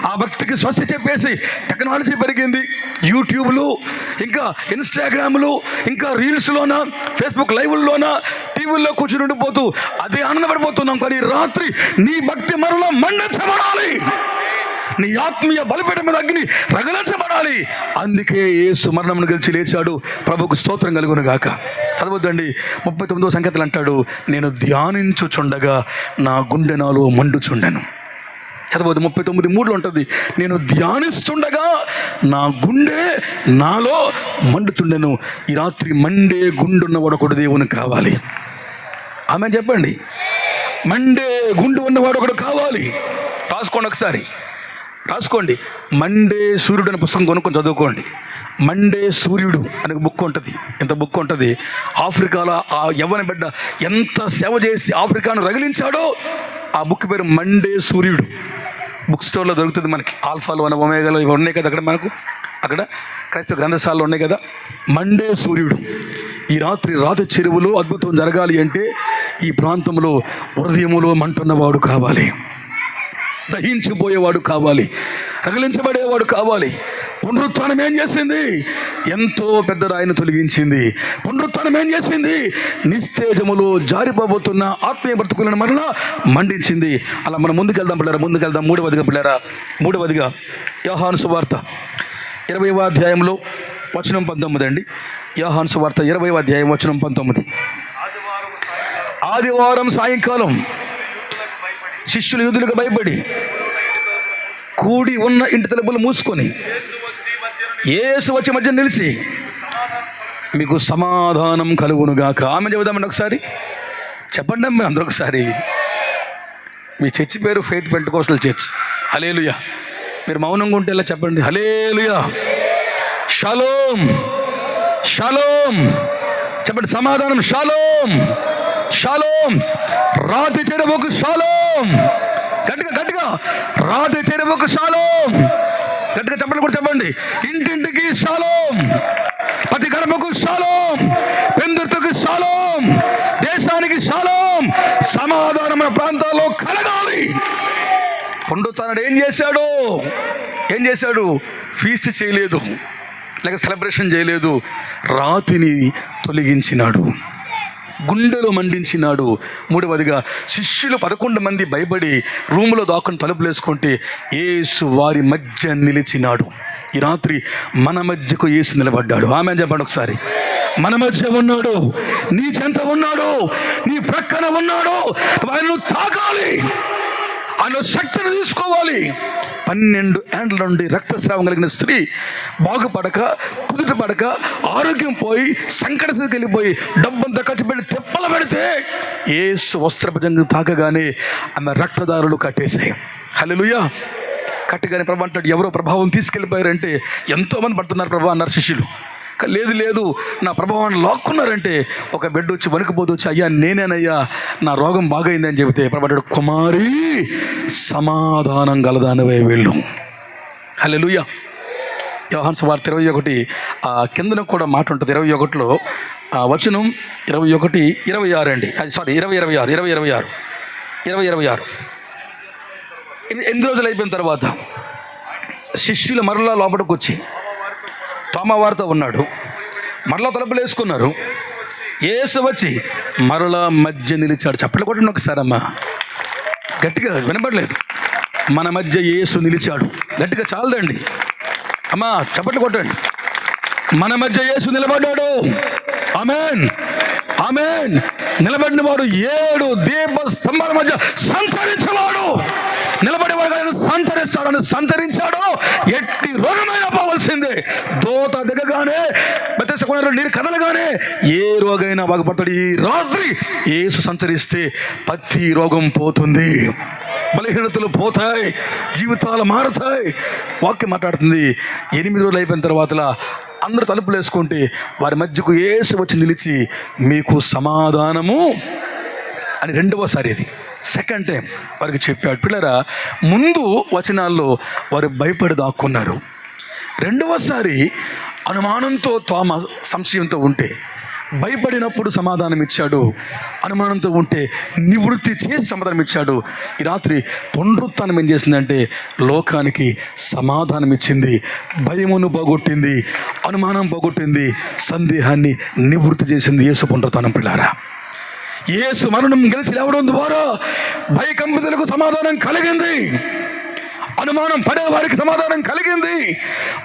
ఆ భక్తికి స్వస్తి చెప్పేసి టెక్నాలజీ పెరిగింది. యూట్యూబ్లు, ఇంకా ఇన్స్టాగ్రామ్లు, ఇంకా రీల్స్లోన, ఫేస్బుక్ లైవ్ల్లోన, టీవీల్లో కూర్చుని ఉండిపోతూ అదే ఆనందపడిపోతున్నాం. కానీ రాత్రి నీ భక్తి మరలా మండించబడాలి, నీ ఆత్మీయ బలిపీఠం మీద అగ్ని రగిలించబడాలి. అందుకే యేసు మరణమును గెలిచి లేచాడు. ప్రభుకు స్తోత్రం కలుగును గాక. చదవద్దండి, 39వ సంకేతాలు అంటాడు, నేను ధ్యానించుచుండగా నా గుండె నాలో మండుచుండెను. చదవద్దు, 39:3 ఉంటుంది, నేను ధ్యానిస్తుండగా నా గుండె నాలో మండుచుండెను. ఈ రాత్రి మండే గుండున్నవాడు ఒకడు దేవుని కావాలి. ఆమె చెప్పండి, మండే గుండు ఉన్నవాడు ఒకడు కావాలి. రాసుకోండి, ఒకసారి రాసుకోండి. మండే సూర్యుడు అనే పుస్తకం కొనుక్కొని చదువుకోండి. మండే సూర్యుడు అనే బుక్ ఉంటుంది. ఎంత బుక్ ఉంటుంది. ఆఫ్రికాలో ఆ యవ్వన బిడ్డ ఎంత సేవ చేసి ఆఫ్రికాను రగిలించాడో ఆ బుక్ పేరు మండే సూర్యుడు. బుక్ స్టోర్లో దొరుకుతుంది మనకి. ఆల్ఫాలో అని ఒమేగాలో ఇవి ఉన్నాయి కదా అక్కడ, మనకు అక్కడ క్రైస్తవ గ్రంథశాలలో ఉన్నాయి కదా. మండే సూర్యుడు. ఈ రాత్రి రాతి చెరువులో అద్భుతం జరగాలి అంటే ఈ ప్రాంతంలో హృదయములో మంటున్నవాడు కావాలి, దహించిపోయేవాడు కావాలి, రగిలించబడేవాడు కావాలి. పునరుత్థానం ఏం చేసింది? ఎంతో పెద్ద రాయిని తొలగించింది. పునరుత్థానం ఏం చేసింది? నిస్తేజములో జారిపోబోతున్న ఆత్మీయ బ్రతుకులను మరలా మండించింది. అలా మనం ముందుకెళ్దాం పిల్లరా, ముందుకెళ్దాం. మూడవదిగా యోహాను సువార్త 20వ అధ్యాయంలో వచనం 19 అండి. యోహాను సువార్త 20వ అధ్యాయం వచనం 19. ఆదివారం సాయంకాలం శిష్యులు యూదులకు భయపడి కూడి ఉన్న ఇంటి తలుపులు మూసుకొని యేసు వచ్చి మధ్య నిలిచి, మీకు సమాధానం కలుగునుగాక. ఆమె చెబుదామండి ఒకసారి, చెప్పండి అమ్మ అందరూ ఒకసారి. మీ చర్చి పేరు ఫెయిత్ పెంటెకోస్టల్ చర్చ్. హల్లెలూయా. మీరు మౌనంగా ఉంటే ఇలా చెప్పండి, హల్లెలూయా. షలోమ్ షలోమ్ చెప్పండి. సమాధానం షలోమ్ షలోమ్. రాతి చెరువుకు షలోమ్. గట్టిగా రాతి చెరువుకు షలోమ్. గట్టిగా చెప్పండి, కూడా చెప్పండి. ఇంటింటికి షలోమ్, ప్రతి గడపకు షలోమ్, పెందుర్తికి షలోమ్, దేశానికి షలోమ్. సమాధానమైన ప్రాంతాల్లో కలగాలి. పునరుత్థానుడు ఏం చేశాడు? ఫీస్ట్ చేయలేదు, లేక సెలబ్రేషన్ చేయలేదు. రాతిని తొలగించినాడు, గుండెలో మండించినాడు. మూడవదిగా శిష్యులు 11 మంది భయపడి రూములో దాక్కుని తలుపులు వేసుకుంటే యేసు వారి మధ్య నిలిచినాడు. ఈ రాత్రి మన మధ్యకు యేసు నిలబడ్డాడు. ఆమె చెప్పండి ఒకసారి. మన మధ్య ఉన్నాడు, నీ చెంత ఉన్నాడు, నీ ప్రక్కన ఉన్నాడు. ఆయనను తాకాలి, ఆయన శక్తిని తీసుకోవాలి. 12 ఏండ్ల నుండి రక్తస్రావం కలిగిన స్త్రీ బాగుపడక, కుదుట పడక, ఆరోగ్యం పోయి, సంకట స్థితికి వెళ్ళిపోయి, డబ్బంతా ఖర్చు పెట్టి తెప్పలు పెడితే యేసు వస్త్రభుజంగా తాకగానే ఆమె రక్తదారులు కట్టేశాయి. హల్లెలూయా. కట్టగానే ప్రభు అంటాడు, ఎవరో ప్రభావం తీసుకెళ్ళిపోయారంటే ఎంతోమంది పడుతున్నారు ప్రభు అన్నారు శిష్యులు. లేదు, నా ప్రభావాన్ని లాక్కున్నారంటే ఒక బిడ్డ వచ్చి వణికిపోతూ వచ్చి, అయ్యా నేనేనయ్యా, నా రోగం బాగైందని చెబితే ప్రభు అంటాడు, కుమారి సమాధానం గలదానివే వెళ్ళు. హల్లెలూయా. యోహాను సువార్త 21 కిందన కూడా మాట ఉంటుంది. 21లో వచనం 21:26 అండి. సారీ 20:26. 8 రోజులు అయిపోయిన తర్వాత శిష్యులు మరలా లోపలికి వచ్చి తోమా వారితో ఉన్నాడు. మరలా తలుపులు వేసుకున్నారు. యేసు వచ్చి మరలా మధ్య నిలిచాడు. చప్పట్లు కొట్టండి ఒకసారి అమ్మా, గట్టిగా వినపడలేదు. మన మధ్య యేసు నిలిచాడు. గట్టిగా చాలదండి అమ్మా, చప్పట్లు కొట్టండి. మన మధ్య యేసు నిలబడ్డాడు. ఆమేన్, ఆమేన్. నిలబడిన వాడు 7 దీప స్తంభాల మధ్య సంచరించేవాడు. నిలబడేవాడు ఆయన సంచరిస్తాడు. సంచరించాడు, ఎట్టి రోగమైనా పోవలసిందే. దోత దిగగానే, బెతెస్దా కొనలో నీరు కదలగానే ఏ రోగైనా బాగుపడతాడు. ఈ రాత్రి యేసు సంచరిస్తే ప్రతి రోగం పోతుంది, బలహీనతలు పోతాయి, జీవితాలు మారుతాయి. వాక్యం మాట్లాడుతుంది. 8 రోజులు అయిపోయిన తర్వాత అందరూ తలుపులు వేసుకుంటే వారి మధ్యకు యేసు వచ్చి నిలిచి, మీకు సమాధానము అని రెండవసారి, ఇది సెకండ్ టైం వారికి చెప్పాడు. పిల్లరా, ముందు వచనాల్లో వారు భయపడి దాక్కున్నారు. రెండవసారి అనుమానంతో, తోమా సంశయంతో ఉంటే భయపడినప్పుడు సమాధానం ఇచ్చాడు, అనుమానంతో ఉంటే నివృత్తి చేసి సమాధానం ఇచ్చాడు. ఈ రాత్రి పునరుత్థానం ఏం చేసిందంటే లోకానికి సమాధానం ఇచ్చింది, భయమును పోగొట్టింది, అనుమానం పోగొట్టింది, సందేహాన్ని నివృత్తి చేసింది యేసు పునరుత్థానం. పిల్లారా, యేసు మరణం గెలిచి లేవడం ద్వారా భయకంపితులకు సమాధానం కలిగింది, అనుమానం పడేవారికి సమాధానం కలిగింది.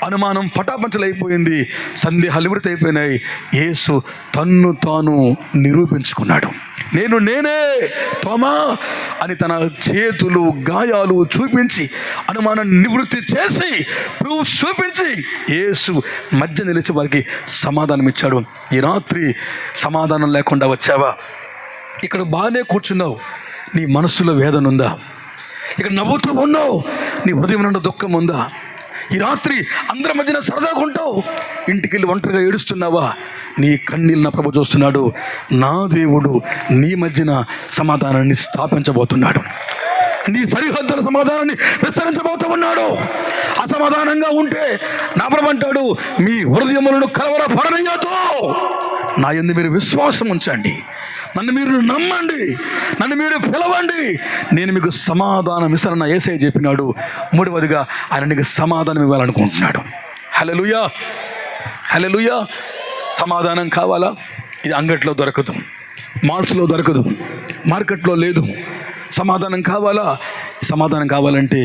అనుమానం పటాపంచలైపోయింది. సందేహాలు నివృత్తి అయిపోయినాయి. యేసు తన్ను తాను నిరూపించుకున్నాడు. నేనే తోమా అని తన చేతులు గాయాలు చూపించి అనుమానాన్ని నివృత్తి చేసి ప్రూఫ్ చూపించి యేసు మధ్య నిలిచి వారికి సమాధానం ఇచ్చాడు. ఈ రాత్రి సమాధానం లేకుండా వచ్చావా? ఇక్కడ బాగానే కూర్చున్నావు, నీ మనస్సులో వేదన ఉందా? ఇక్కడ నవ్వుతూ ఉన్నావు, నీ హృదయం నుండి దుఃఖం ఉందా? ఈ రాత్రి అందరి మధ్యన సరదాగా ఉంటావు, ఇంటికి వెళ్ళి ఒంటరిగా ఏడుస్తున్నావా? నీ కన్నీళ్ళు నా ప్రభు చూస్తున్నాడు. నా దేవుడు నీ మధ్యన సమాధానాన్ని స్థాపించబోతున్నాడు. నీ సరిహద్దుల సమాధానాన్ని విస్తరించబోతూ ఉన్నాడు. అసమాధానంగా ఉంటే నా ప్రభు అంటాడు, మీ హృదయములను కలవరపడనీయొద్దు, నా యందు మీరు విశ్వాసం ఉంచండి, నన్ను మీరు నమ్మండి, నన్ను మీరు పిలవండి, నేను మీకు సమాధానం ఇస్తానన్న యేసయ్య చెప్పినాడు. మూడవదిగా ఆయన నీకు సమాధానం ఇవ్వాలనుకుంటున్నాడు. హల్లెలూయా, హల్లెలూయా. సమాధానం కావాలా? ఇది అంగట్లో దొరకదు, మాల్స్లో దొరకదు, మార్కెట్లో లేదు. సమాధానం కావాలా? సమాధానం కావాలంటే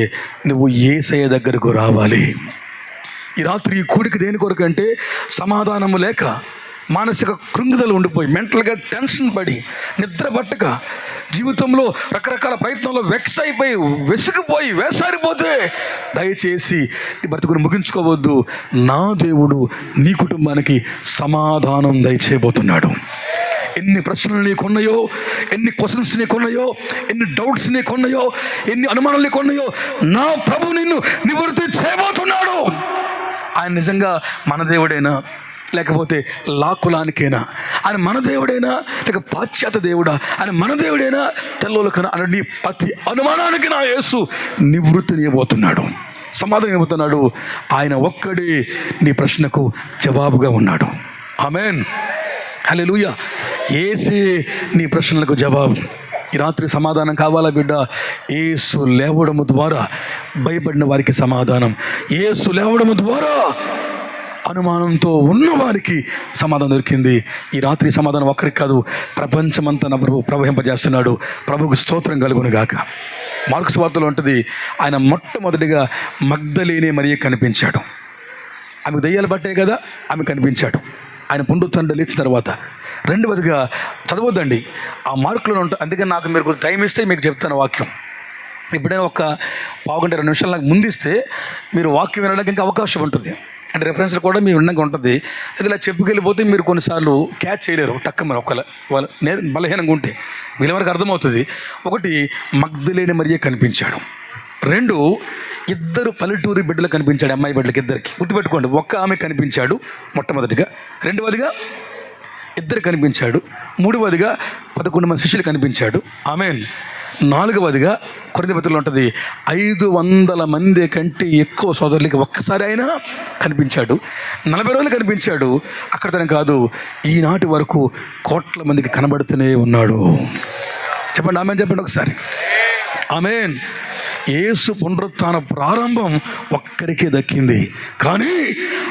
నువ్వు యేసయ్య దగ్గరకు రావాలి. ఈ రాత్రి ఈ కూడికి దేని కొరకు అంటే సమాధానము లేక మానసిక కృంగుదలు ఉండిపోయి, మెంటల్గా టెన్షన్ పడి, నిద్ర పట్టక, జీవితంలో రకరకాల ప్రయత్నంలో వెక్స్ అయిపోయి, వెసుకుపోయి, వేసారిపోతే దయచేసి నీ బ్రతుకును ముగించుకోవద్దు. నా దేవుడు నీ కుటుంబానికి సమాధానం దయచేయబోతున్నాడు. ఎన్ని ప్రశ్నలు నీకున్నాయో, ఎన్ని క్వశ్చన్స్ నీకున్నాయో, ఎన్ని డౌట్స్ నీకున్నాయో, ఎన్ని అనుమానాలు నీకున్నాయో, నా ప్రభు నిన్ను నివృత్తి చేయబోతున్నాడు. ఆయన నిజంగా మన దేవుడేనా, లేకపోతే లాకులానికేనా? ఆయన మన దేవుడైనా, లేక పాశ్చాత్య దేవుడా? ఆయన మన దేవుడైనా, తెల్లోలకైనా? అని నీ ప్రతి అనుమానానికి నా యేసు నివృత్తిని ఇవ్వబోతున్నాడు, సమాధానం ఇవ్వబోతున్నాడు. ఆయన ఒక్కడే నీ ప్రశ్నకు జవాబుగా ఉన్నాడు. ఆమేన్, హల్లెలూయా. యేసే నీ ప్రశ్నలకు జవాబు. ఈ రాత్రి సమాధానం కావాలా బిడ్డ? యేసు లేవడము ద్వారా భయపడిన వారికి సమాధానం, యేసు లేవడము ద్వారా అనుమానంతో ఉన్నవారికి సమాధానం దొరికింది. ఈ రాత్రి సమాధానం ఒక్కరికి కాదు, ప్రపంచమంతా నా ప్రభు ప్రవహింపజేస్తున్నాడు. ప్రభుకు స్తోత్రం కలుగును గాక. మార్కు సువార్తలో ఉంటుంది, ఆయన మొట్టమొదటిగా మగ్దలేనే మరియ కనిపించాడు. ఆమెకు దయ్యాలు పట్టాయి కదా, ఆమె కనిపించాడు. ఆయన పునరుత్థానం లేచిన తర్వాత. రెండవదిగా చదవద్దండి, ఆ మార్కులో ఉంటుంది. అందుకని నాకు మీరు కొంచెం టైం ఇస్తే మీకు చెప్తాను వాక్యం. ఎప్పుడైనా ఒక పావుగంట 2 నిమిషాలు నాకు ముందిస్తే మీరు వాక్యం వినడానికి ఇంకా అవకాశం ఉంటుంది. అంటే రెఫరెన్స్లు కూడా మీ వినడానికి ఉంటుంది. అది ఇలా చెప్పుకెళ్ళిపోతే మీరు కొన్నిసార్లు క్యాచ్ చేయలేరు. టక్కమని ఒకవేళ వాళ్ళు బలహీనంగా ఉంటే వీళ్ళవరకు అర్థమవుతుంది. ఒకటి, మగ్దలేనే మరియ కనిపించాడు. 2, 2 పల్లెటూరి బిడ్డలు కనిపించాడు, అమ్మాయి బిడ్డలకి 2కి. గుర్తుపెట్టుకోండి, ఒక్క ఆమె కనిపించాడు మొట్టమొదటిగా. రెండవదిగా 2 కనిపించాడు. మూడవదిగా 11 మంది శిష్యులు కనిపించాడు. ఆమేన్. 4వదిగా కొరింథీ పత్రికలో ఉంటుంది, 500 మంది కంటే ఎక్కువ సోదరులకి ఒక్కసారి ఆయన కనిపించాడు. 40 రోజులు కనిపించాడు. అక్కడ తన కాదు, ఈనాటి వరకు కోట్ల మందికి కనబడుతూనే ఉన్నాడు. చెప్పండి ఆమేన్, చెప్పండి ఒకసారి ఆమేన్. యేసు పునరుత్థాన ప్రారంభం ఒక్కరికే దక్కింది, కానీ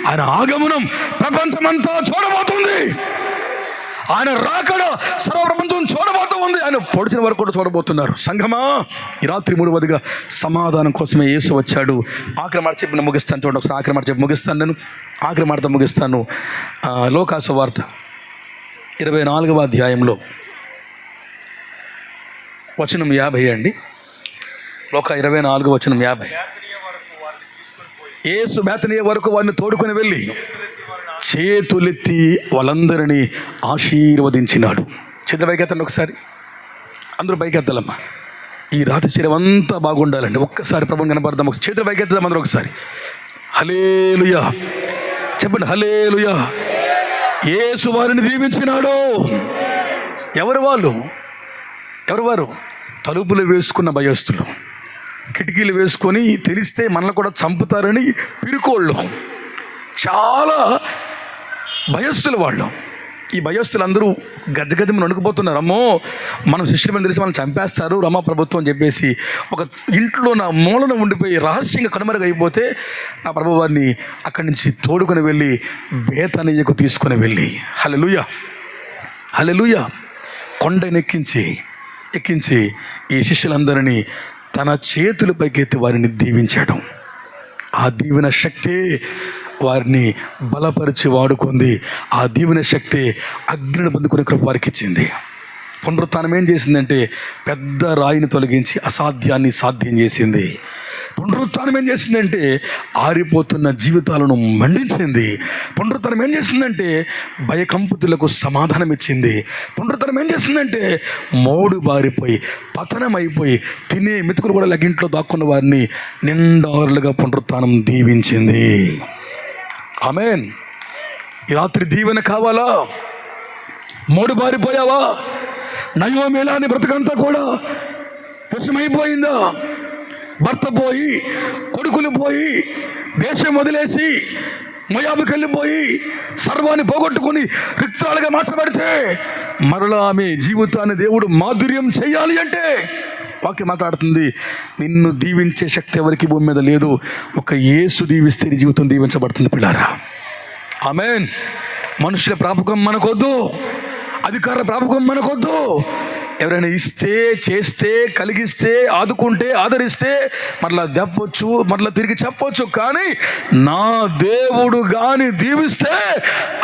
ఆయన ఆగమనం ప్రపంచమంతా చూడబోతుంది. ఆయన రాకడ సర్వప్రపంచం చూడబోతూ ఉంది. ఆయన పొడిచిన వరకు కూడా చూడబోతున్నారు. సంఘమా, ఈ రాత్రి మూడవదిగా సమాధానం కోసమే యేసు వచ్చాడు. ఆఖరి మాట చెప్పి ముగిస్తాను. చూడండి ఒకసారి, ఆఖరి మాట చెప్పి ముగిస్తాను. నేను ఆఖరి మాటతో ముగిస్తాను. లోకాసు వార్త 24వ అధ్యాయంలో వచనం 50 అండి. లోక 24 వచనం 50. యేసు బేతనియ వరకు వారిని తోడుకొని వెళ్ళి చేతులెత్తి వాళ్ళందరినీ ఆశీర్వదించినాడు. చేతుల పైకెత్తండి ఒకసారి, అందరూ పైకెత్తాలమ్మా. ఈ రాత్రి చర్య అంతా బాగుండాలండి. ఒక్కసారి ప్రభుని కనపడదాం. చేతుల పైకెత్తాం అందరూ ఒకసారి. హల్లెలూయా చెప్పండి, హల్లెలూయా. యేసు వారిని దీవించినాడు. ఎవరు వాళ్ళు? ఎవరు వారు? తలుపులు వేసుకున్న భయస్తులు, కిటికీలు వేసుకొని తెలిస్తే మనల్ని కూడా చంపుతారని పిరుకోళ్ళు, చాలా భయస్తులు వాళ్ళు. ఈ భయస్తులందరూ గజగజం వణుకుపోతున్నారు. అమ్మో, మనం శిష్యులను తెలిసి మనం చంపేస్తారు రమా ప్రభుత్వం అని చెప్పేసి ఒక ఇంట్లో నా మూలన ఉండిపోయి రహస్యంగా కనుమరుగైపోతే నా ప్రభు వారిని అక్కడి నుంచి తోడుకొని వెళ్ళి బేతనియకు తీసుకొని వెళ్ళి, హల్లెలూయా హల్లెలూయా, కొండనెక్కించి ఈ శిష్యులందరినీ తన చేతుల పైకెత్తి వారిని దీవించాడు. ఆ దీవెన శక్తి వారిని బలపరిచి వాడుకుంది. ఆ దీవెన శక్తి అగ్నిని పొందుకునే కృప వారికి ఇచ్చింది. పునరుత్థానం ఏం చేసిందంటే పెద్ద రాయిని తొలగించి అసాధ్యాన్ని సాధ్యం చేసింది. పునరుత్థానం ఏం చేసిందంటే ఆరిపోతున్న జీవితాలను మండించింది. పునరుత్థానం ఏం చేసిందంటే భయకంపితులకు సమాధానం ఇచ్చింది. పునరుత్థానం ఏం చేసిందంటే మోడు బారిపోయి పతనమైపోయి తినే మెతుకులు కూడా లగింట్లో దాక్కున్న వారిని నిండారులుగా పునరుత్థానం దీవించింది. ఆమేన్. ఈ రాత్రి దీవెన కావాలా? మోడు బారిపోయావా? నయోమేలాని బ్రతుకంతా కూడా విషమైపోయిందా? భర్త పోయి, కొడుకులు పోయి, దేశం వదిలేసి మోయాబుకి వెళ్ళిపోయి సర్వాన్ని పోగొట్టుకుని రిక్తాలుగా మార్చబడితే మరలా ఆమె జీవితాన్ని దేవుడు మాధుర్యం చేయాలి అంటే వాక్యం మాట్లాడుతుంది, నిన్ను దీవించే శక్తి ఎవరికి భూమి మీద లేదు. ఒక యేసు దీవిస్తే నీ జీవితం దీవించబడుతుంది పిల్లారా. ఆమేన్. మనుషుల ప్రాపకం మనకొద్దు, అధికార ప్రాపకం మనకొద్దు. ఎవరైనా ఇస్తే, చేస్తే, కలిగిస్తే, ఆదుకుంటే, ఆదరిస్తే మరలా దెప్పొచ్చు, మరలా తిరిగి చెప్పొచ్చు. కానీ నా దేవుడు కానీ దీవిస్తే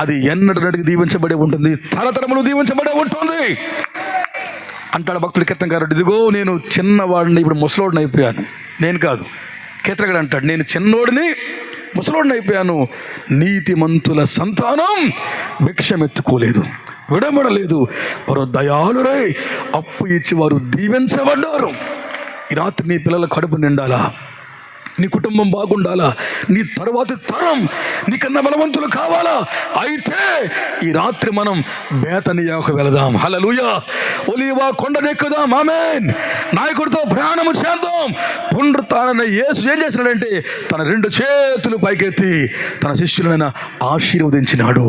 అది ఎన్నటికి దీవించబడే ఉంటుంది, తరతరములు దీవించబడే ఉంటుంది అంటాడు భక్తుడు కీర్తనకారుడు. ఇదిగో నేను చిన్నవాడిని, ఇప్పుడు ముసలోడిని అయిపోయాను. నేను కాదు, కీర్తనకారుడు అంటాడు, నేను చిన్నోడిని ముసలోడిని అయిపోయాను. నీతిమంతుల సంతానం భిక్షమెత్తుకోలేదు, విడమడలేదు, వారు దయాళురై అప్పు ఇచ్చి వారు దీవించబడ్డారు. ఈ రాత్రి నీ పిల్లల కడుపు నిండాలా? నీ కుటుంబం బాగుండాలా? నీ తరువాతి తరం నీకన్నా బలవంతులు కావాలా? అయితే ఈ రాత్రి మనం బేతనియాకు వెళదాం. హల్లెలూయా. ఒలీవా కొండనెక్కుదాం. ఆమేన్. నాయకుడితో ప్రయాణము చేద్దాం. పునరుత్థాన యేసు ఏం చేసినాడంటే తన 2 చేతులు పైకెత్తి తన శిష్యులను ఆశీర్వదించినాడు.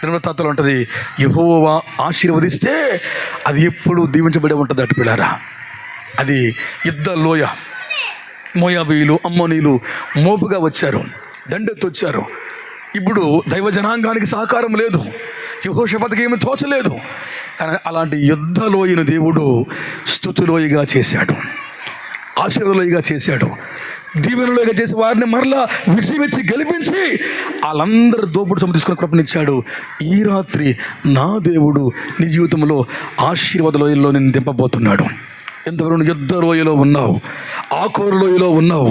దినవృత్తాంతంలో ఉంటుంది, యెహోవా ఆశీర్వదిస్తే అది ఎప్పుడు దీవించబడి ఉంటుంది అటు పిల్లారా. అది యుద్ధ లోయ. మోయాబీయులు, అమ్మోనీలు మోపుగా వచ్చారు, దండెత్తి వచ్చారు. ఇప్పుడు దైవ జనాంగానికి సహకారం లేదు, యెహోషాపాతుకి ఏమీ తోచలేదు. కానీ అలాంటి యుద్ధ లోయను దేవుడు స్తుతిలోయగా చేశాడు, ఆశీర్వాదలోయగా చేశాడు, దీవెనలోయగా చేసి వారిని మరలా విడిచిపెచ్చి గెలిపించి వాళ్ళందరూ దోపుడు సొమ్ము తీసుకుని కృపనిచ్చాడు. ఈ రాత్రి నా దేవుడు నీ జీవితంలో ఆశీర్వాద లోయల్లో నిన్ను దింపబోతున్నాడు. ఎంతవరకు యుద్ధ లోయలో ఉన్నావు, ఆకోరు లోయలో ఉన్నావు,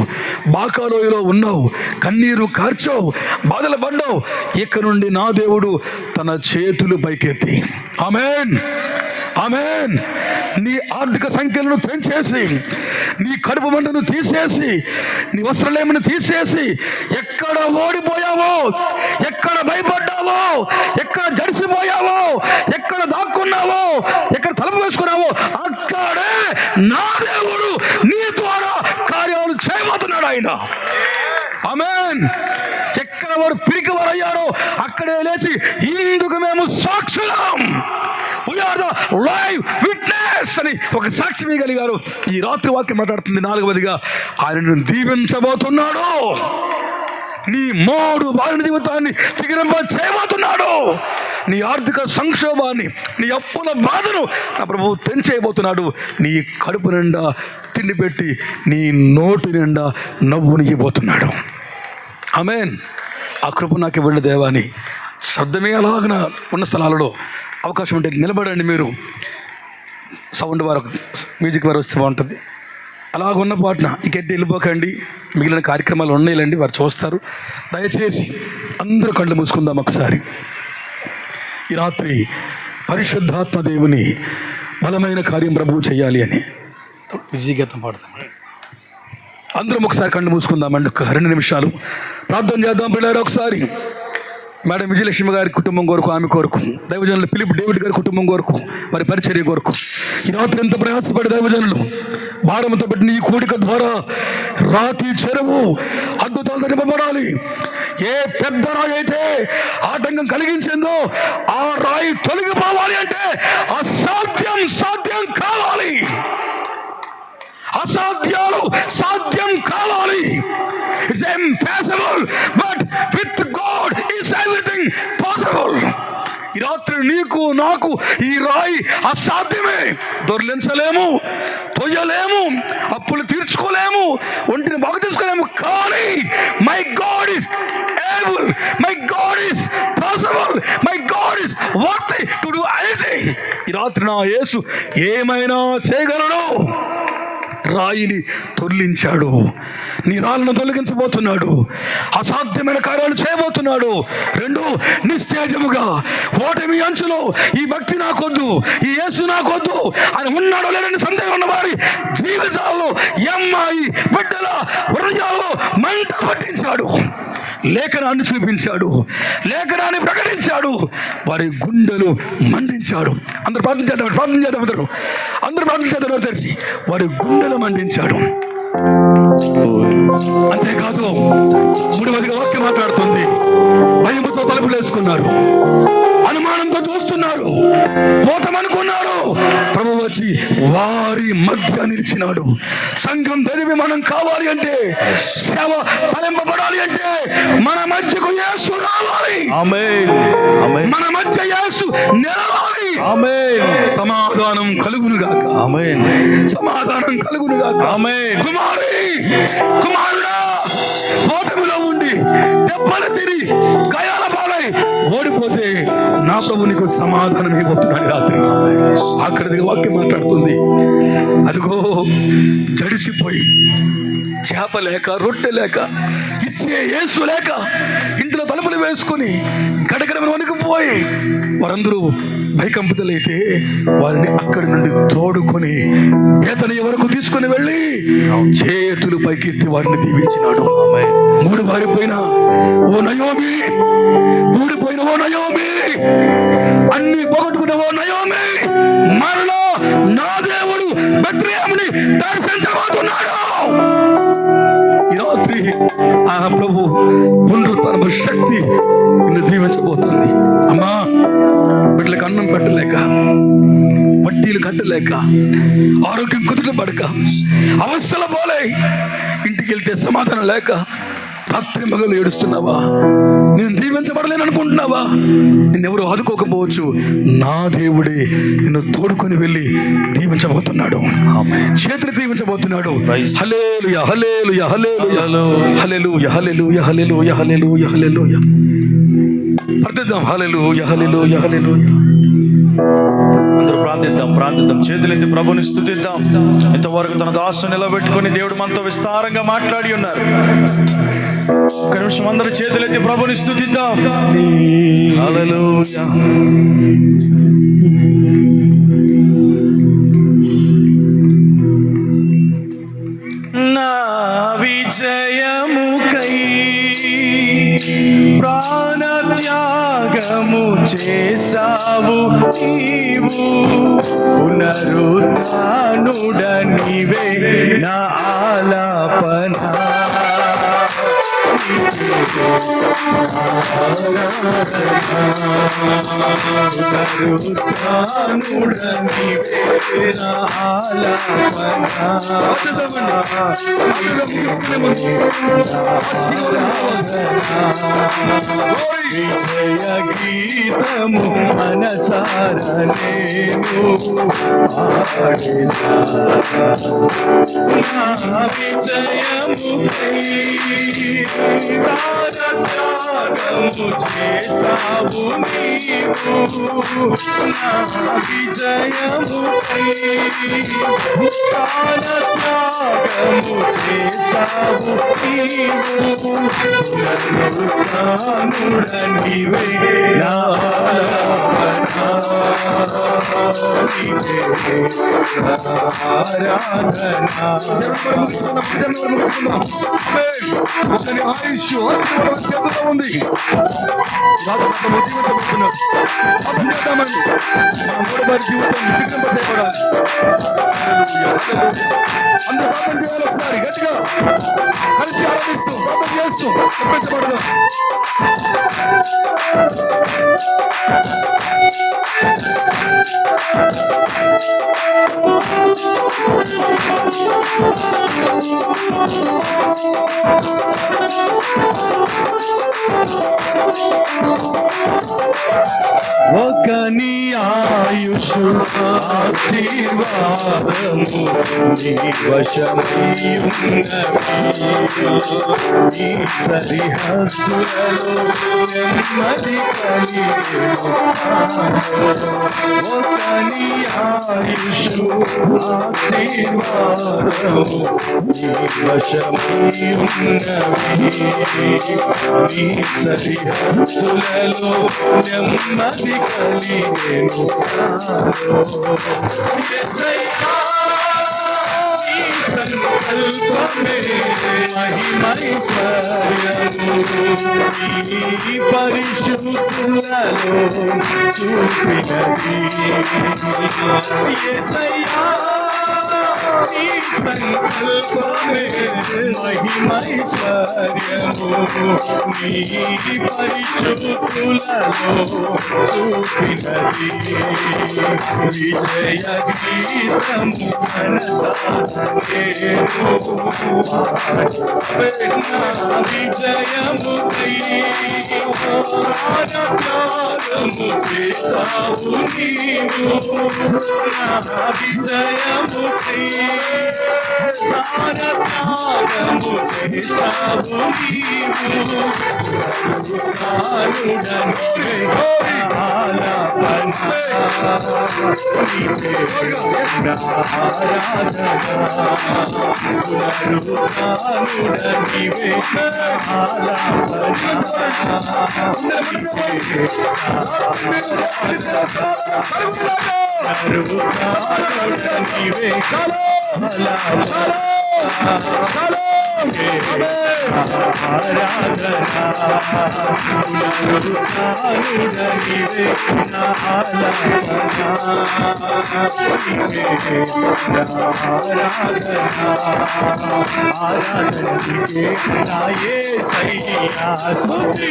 బాకా లోయలో ఉన్నావు, కన్నీరు కార్చావు, బాధలు పడ్డావు. ఇక నుండి నా దేవుడు తన చేతులు పైకెత్తి ఆమేన్, ఆమేన్, నీ ఆర్థిక సంఖ్యలను పెంచేసి, నీ కడుపు మంటను తీసేసి, నీ వస్త్రలేమను తీసేసి, ఎక్కడ ఓడిపోయావో, ఎక్కడ భయపడ్డావో, ఎక్కడ జడిసిపోయావో, ఎక్కడ దాక్కున్నావో, ఎక్కడ తలుపు వేసుకున్నావో అక్కడే నా దేవుడు నీ ద్వారా కార్యాలు చేయబోతున్నాడు ఆయన. ఆమేన్. ఎక్కడ వారు పిరికి వారు అయ్యారో అక్కడే లేచి ఇందుకు మేము సాక్షులం, we are the live witness అని ఒక సాక్షి ఇవ్వగలిగారు. ఈ రాత్రి వాక్యం మాట్లాడుతుంది. 4వదిగా ఆయనను దీవించబోతున్నాడు. నీ మోడు బాలిన జీవితాన్ని తిరిగింప చేయబోతున్నాడు. నీ ఆర్థిక సంక్షోభాన్ని, నీ అప్పుల బాధను నా ప్రభువు తెంచేయబోతున్నాడు. నీ కడుపు నిండా తిండి పెట్టి నీ నోటి నిండా నవ్వునిగిపోతున్నాడు. ఆమేన్. ఆ కృప నాకు ఇవ్వండి దేవాని. శబ్దమే అలాగన ఉన్న స్థలాలలో అవకాశం ఉంటే నిలబడండి. మీరు సౌండ్ వారు, మ్యూజిక్ వారు వస్తే బాగుంటుంది. అలాగున్న పాటన ఇకెట్టి వెళ్ళిపోకండి. మిగిలిన కార్యక్రమాలు ఉన్నాయిలండి, వారు చూస్తారు. దయచేసి అందరూ కళ్ళు మూసుకుందాం ఒకసారి. ఈ రాత్రి పరిశుద్ధాత్మ దేవుని బలమైన కార్యం ప్రభువు చేయాలి అని విజయగీతం పాడదాం. అందరం ఒకసారి కళ్ళు మూసుకుందామండి. ఒక 2 నిమిషాలు ప్రార్థన చేద్దాం పిల్లలు. ఒకసారి మేడం విజయలక్ష్మి గారి కుటుంబం కొరకు, ఆమె కొరకు, దైవజనులు ఫిలిప్ డేవిడ్ గారి కుటుంబం కొరకు, వారి పరిచర్య కొరకు ఈ రాత్రి ఎంత ప్రయాసపడి దైవజనులు భారంతో పెట్టిన ఈ కూడిక ద్వారా రాతి చెరువు అద్భుతాలు నింపబడాలి. ఏ పెద్ద రాయి అయితే ఆటంకం కలిగించిందో ఆ రాయి తొలగిపోవాలి అంటే అసాధ్యం సాధ్యం కావాలి, అసాధ్యాలు సాధ్యం కావాలి. It's impossible, but with God is everything possible. ఈ రాత్రి నీకు నాకు ఈ రాయి అసాధ్యమే. దొర్లించలేము, తొయ్యలేము, అప్పులు తీర్చుకోలేము, ఒంటిని బాగు తీసుకోలేము. కానీ my God is able, my God is possible, my God is worthy to do anything. ఈ రాత్రి నా యేసు ఏమైనా చేయగలడు. రాయిని తొలగించాడు, నీ రాళ్ళను తొలగించబోతున్నాడు, అసాధ్యమైన కార్యాలు చేయబోతున్నాడు. రెండు, నిశ్చేజముగా ఓటమి అంచులో ఈ భక్తి నాకొద్దు, ఈ యేసు నాకొద్దు అని ఉన్నాడో లేదని సందేహం ఉన్న వారి జీవితాల్లో అమ్మాయి బిడ్డల హృదయాల్లో మంట పట్టించాడు. లేఖనాన్ని చూపించాడు, లేఖనాన్ని ప్రకటించాడు, వారి గుండెలు మండించాడు. అందరూ ప్రార్థన చేద్దాం అందరూ ప్రార్థన చేద్దాం తెరిచి వారి గుండెలు మండించాడు. అంతేకాదు, 3వ వాక్యం మాట్లాడుతుంది, భయముతో తలుపులు వేసుకున్నారు, అనుమానంతో చూస్తున్నారు, పోతామనుకున్నారు. ప్రభు వచ్చి వారి మధ్య నిలిచినాడు. సంఘం తెరివి మనం కావాలి అంటే, సేవ ఫలింపబడాలి అంటే మన మధ్యకు యేసు రావాలి. ఆమేన్, ఆమేన్. మన మధ్య యేసు నిలవాలి. ఆమేన్. సమాధానం కలుగునుగాక. ఆమేన్. సమాధానం కలుగునుగాక. ఆమేన్. కుమారుడా, ఓటమిలో ఉండి దెబ్బలు తిని గాయాల పాలై ఓడిపోతే నా ప్రభు నీకు సమాధానం ఇవ్వబోతున్నాడు. రాత్రి ఆఖరిదిగా వాక్యం మాట్లాడుతుంది, అదిగో జడిసిపోయి చేప లేక, రొట్టె లేక, ఇచ్చే యేసు లేక ఇంట్లో తలుపులు వేసుకొని గడగడమని వణికిపోయి వారందరూ భయకంపితులైతే వారిని అక్కడి నుండి తోడుకొని బేతనియ వరకు తీసుకుని వెళ్ళి చేతులు పైకెత్తి వారిని దీవించినాడు. 3 వారిపోయిన ఓ నయోమి, ఊడిపోయిన ఓ నయోమి, అన్ని పోగొట్టుకున్న ఓ నయోమి, మరలా నా దేవుడు బెత్లెహేముని దర్శించబోతున్నాడు. ఈ రాత్రి ఆ ప్రభు పునరుత్థాన శక్తి నిన్ను దీవించబోతుంది. అమ్మా, బిడ్డలకు అన్నం పెట్టలేక, వడ్డీలు కట్టలేక, ఆరోగ్యం కుదుటపడక, అవస్థల పోలే, ఇంటికి వెళ్తే సమాధానం లేక రాత్రి మగలు ఏడుస్తున్నావా? నేను దీవించబడలేను అనుకుంటున్నావా? నిన్నెవరు ఆదుకోకపోవచ్చు. నా దేవుడే నిన్ను తోడుకొని వెళ్ళి దీవించబోతున్నాడు, చేతులు దీవించబోతున్నాడు. హల్లెలూయా, హల్లెలూయా, హల్లెలూయా, హల్లెలూయా, హల్లెలూయా, హల్లెలూయా, హల్లెలూయా, హల్లెలూయా. ప్రార్థిద్దాం. హల్లెలూయా, హల్లెలూయా, హల్లెలూయా. అందరూ ప్రార్థిద్దాం. చేతులెత్తి ప్రభుని స్తుతిద్దాం. ఇంతవరకు తన దాసు నిలబెట్టుకుని దేవుడు మనతో విస్తారంగా మాట్లాడి ఉన్నారు. ఒక నిమిషం అందరూ చేతులెత్తి ప్రభుని స్తుతిద్దాం. హల్లెలూయా. నా విజయముకై ప్రాణత్యాగము చేసావు నీవు, పునరుత్థానుడ నీవే నా ఆలాపన. పునరుత్థానుడ నీవే నా ఆలాపన. విజయ గీతము మనసార నేను పాడినా, నా విజయముకై ప్రాణత్యాగము చేసావు నీవు, నా విజయముకై ప్రాణత్యాగము చేసావు నీవు, పునరుత్థానుడ నీవే నా ఆరాధన. ఒకరి ఆయుష్ చేతుల్లో ఉంది. జీవించబోతున్నాడు. చేద్దామండి, మన 3 జీవితం విజృంభింపజేయబడాలి. అందరూ ప్రార్థన చేయాలి. ఒకసారి గట్టిగా కలిసి ఆరాధిస్తూ ప్రార్థన చేస్తూ తప్పించబడదాం. ఒకని ఆయుషు ఆశీర్వాదము నీ వశమై ఉన్నవి నీ సరిహద్దులలో నెమ్మది కలిగెను ఒకని ఆయుషు ఆశీర్వాదము నీ వశమై ఉన్నవి నీ సరిహద్దులలో నెమ్మది కలిగెను యేసయ్యా నీ సంకల్పమే మహిమైశ్వర్యము నీ పరిశుద్ధులలో చూపినది యేసయ్యా నీ సంకల్పమే మహిమైశ్వర్యము నీ పరిశుద్ధులలో చూపినది విజయ గీతము మనసానేను విజయము త్యాగము చేసావు నీవు నా విజయము త్యాగము చేసావు నీవు ఆరాధనకే నాయే సయ్యా స్తుతి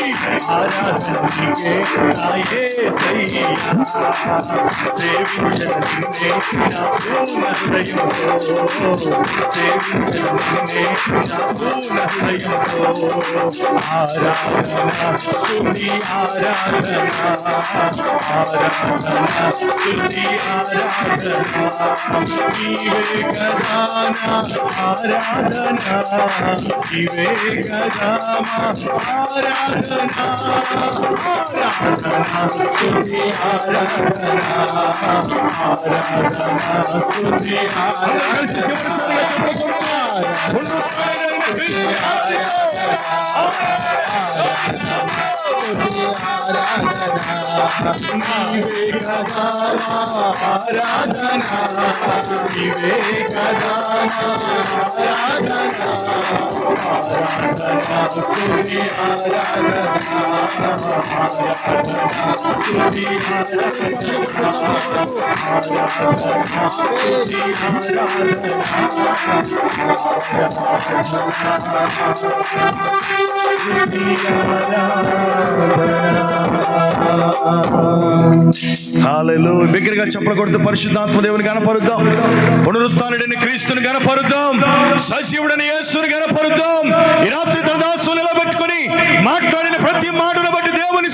ఆరాధనకే నాయే సయ్యా సేవించనిన్నే నా పూర్ణ హృదయంతో సేవించనిన్నే నా పూర్ణ హృదయంతో ఆరాధన స్తుతి ఆరాధన ఆరాధన స్తుతి ఆరాధన నీవే కదా నా ఆరాధన నీవే కదా మా ఆరాధన ఆరాధన స్తుతి ఆరాధన ఆరాధన స్తుతి నీవే కదా మా ఆరాధన నీవే కదా మా ఆరాధన ఆరాధన స్తుతి ఆరాధన ఆరాధన స్తుతి హల్లెలూయా. బిగ్గరగా చెప్పలు కొడుతూ పరిశుద్ధాత్మ దేవుని గణపరుద్దాం, పునరుత్థానుడైన క్రీస్తుని గణపరుద్దాం, సజీవుడైన యేసుని గణపరుద్దాం. ఈ రాత్రి తన దాసుని నిలబెట్టుకొని మాట్లాడిన ప్రతి మాటను బట్టి దేవుని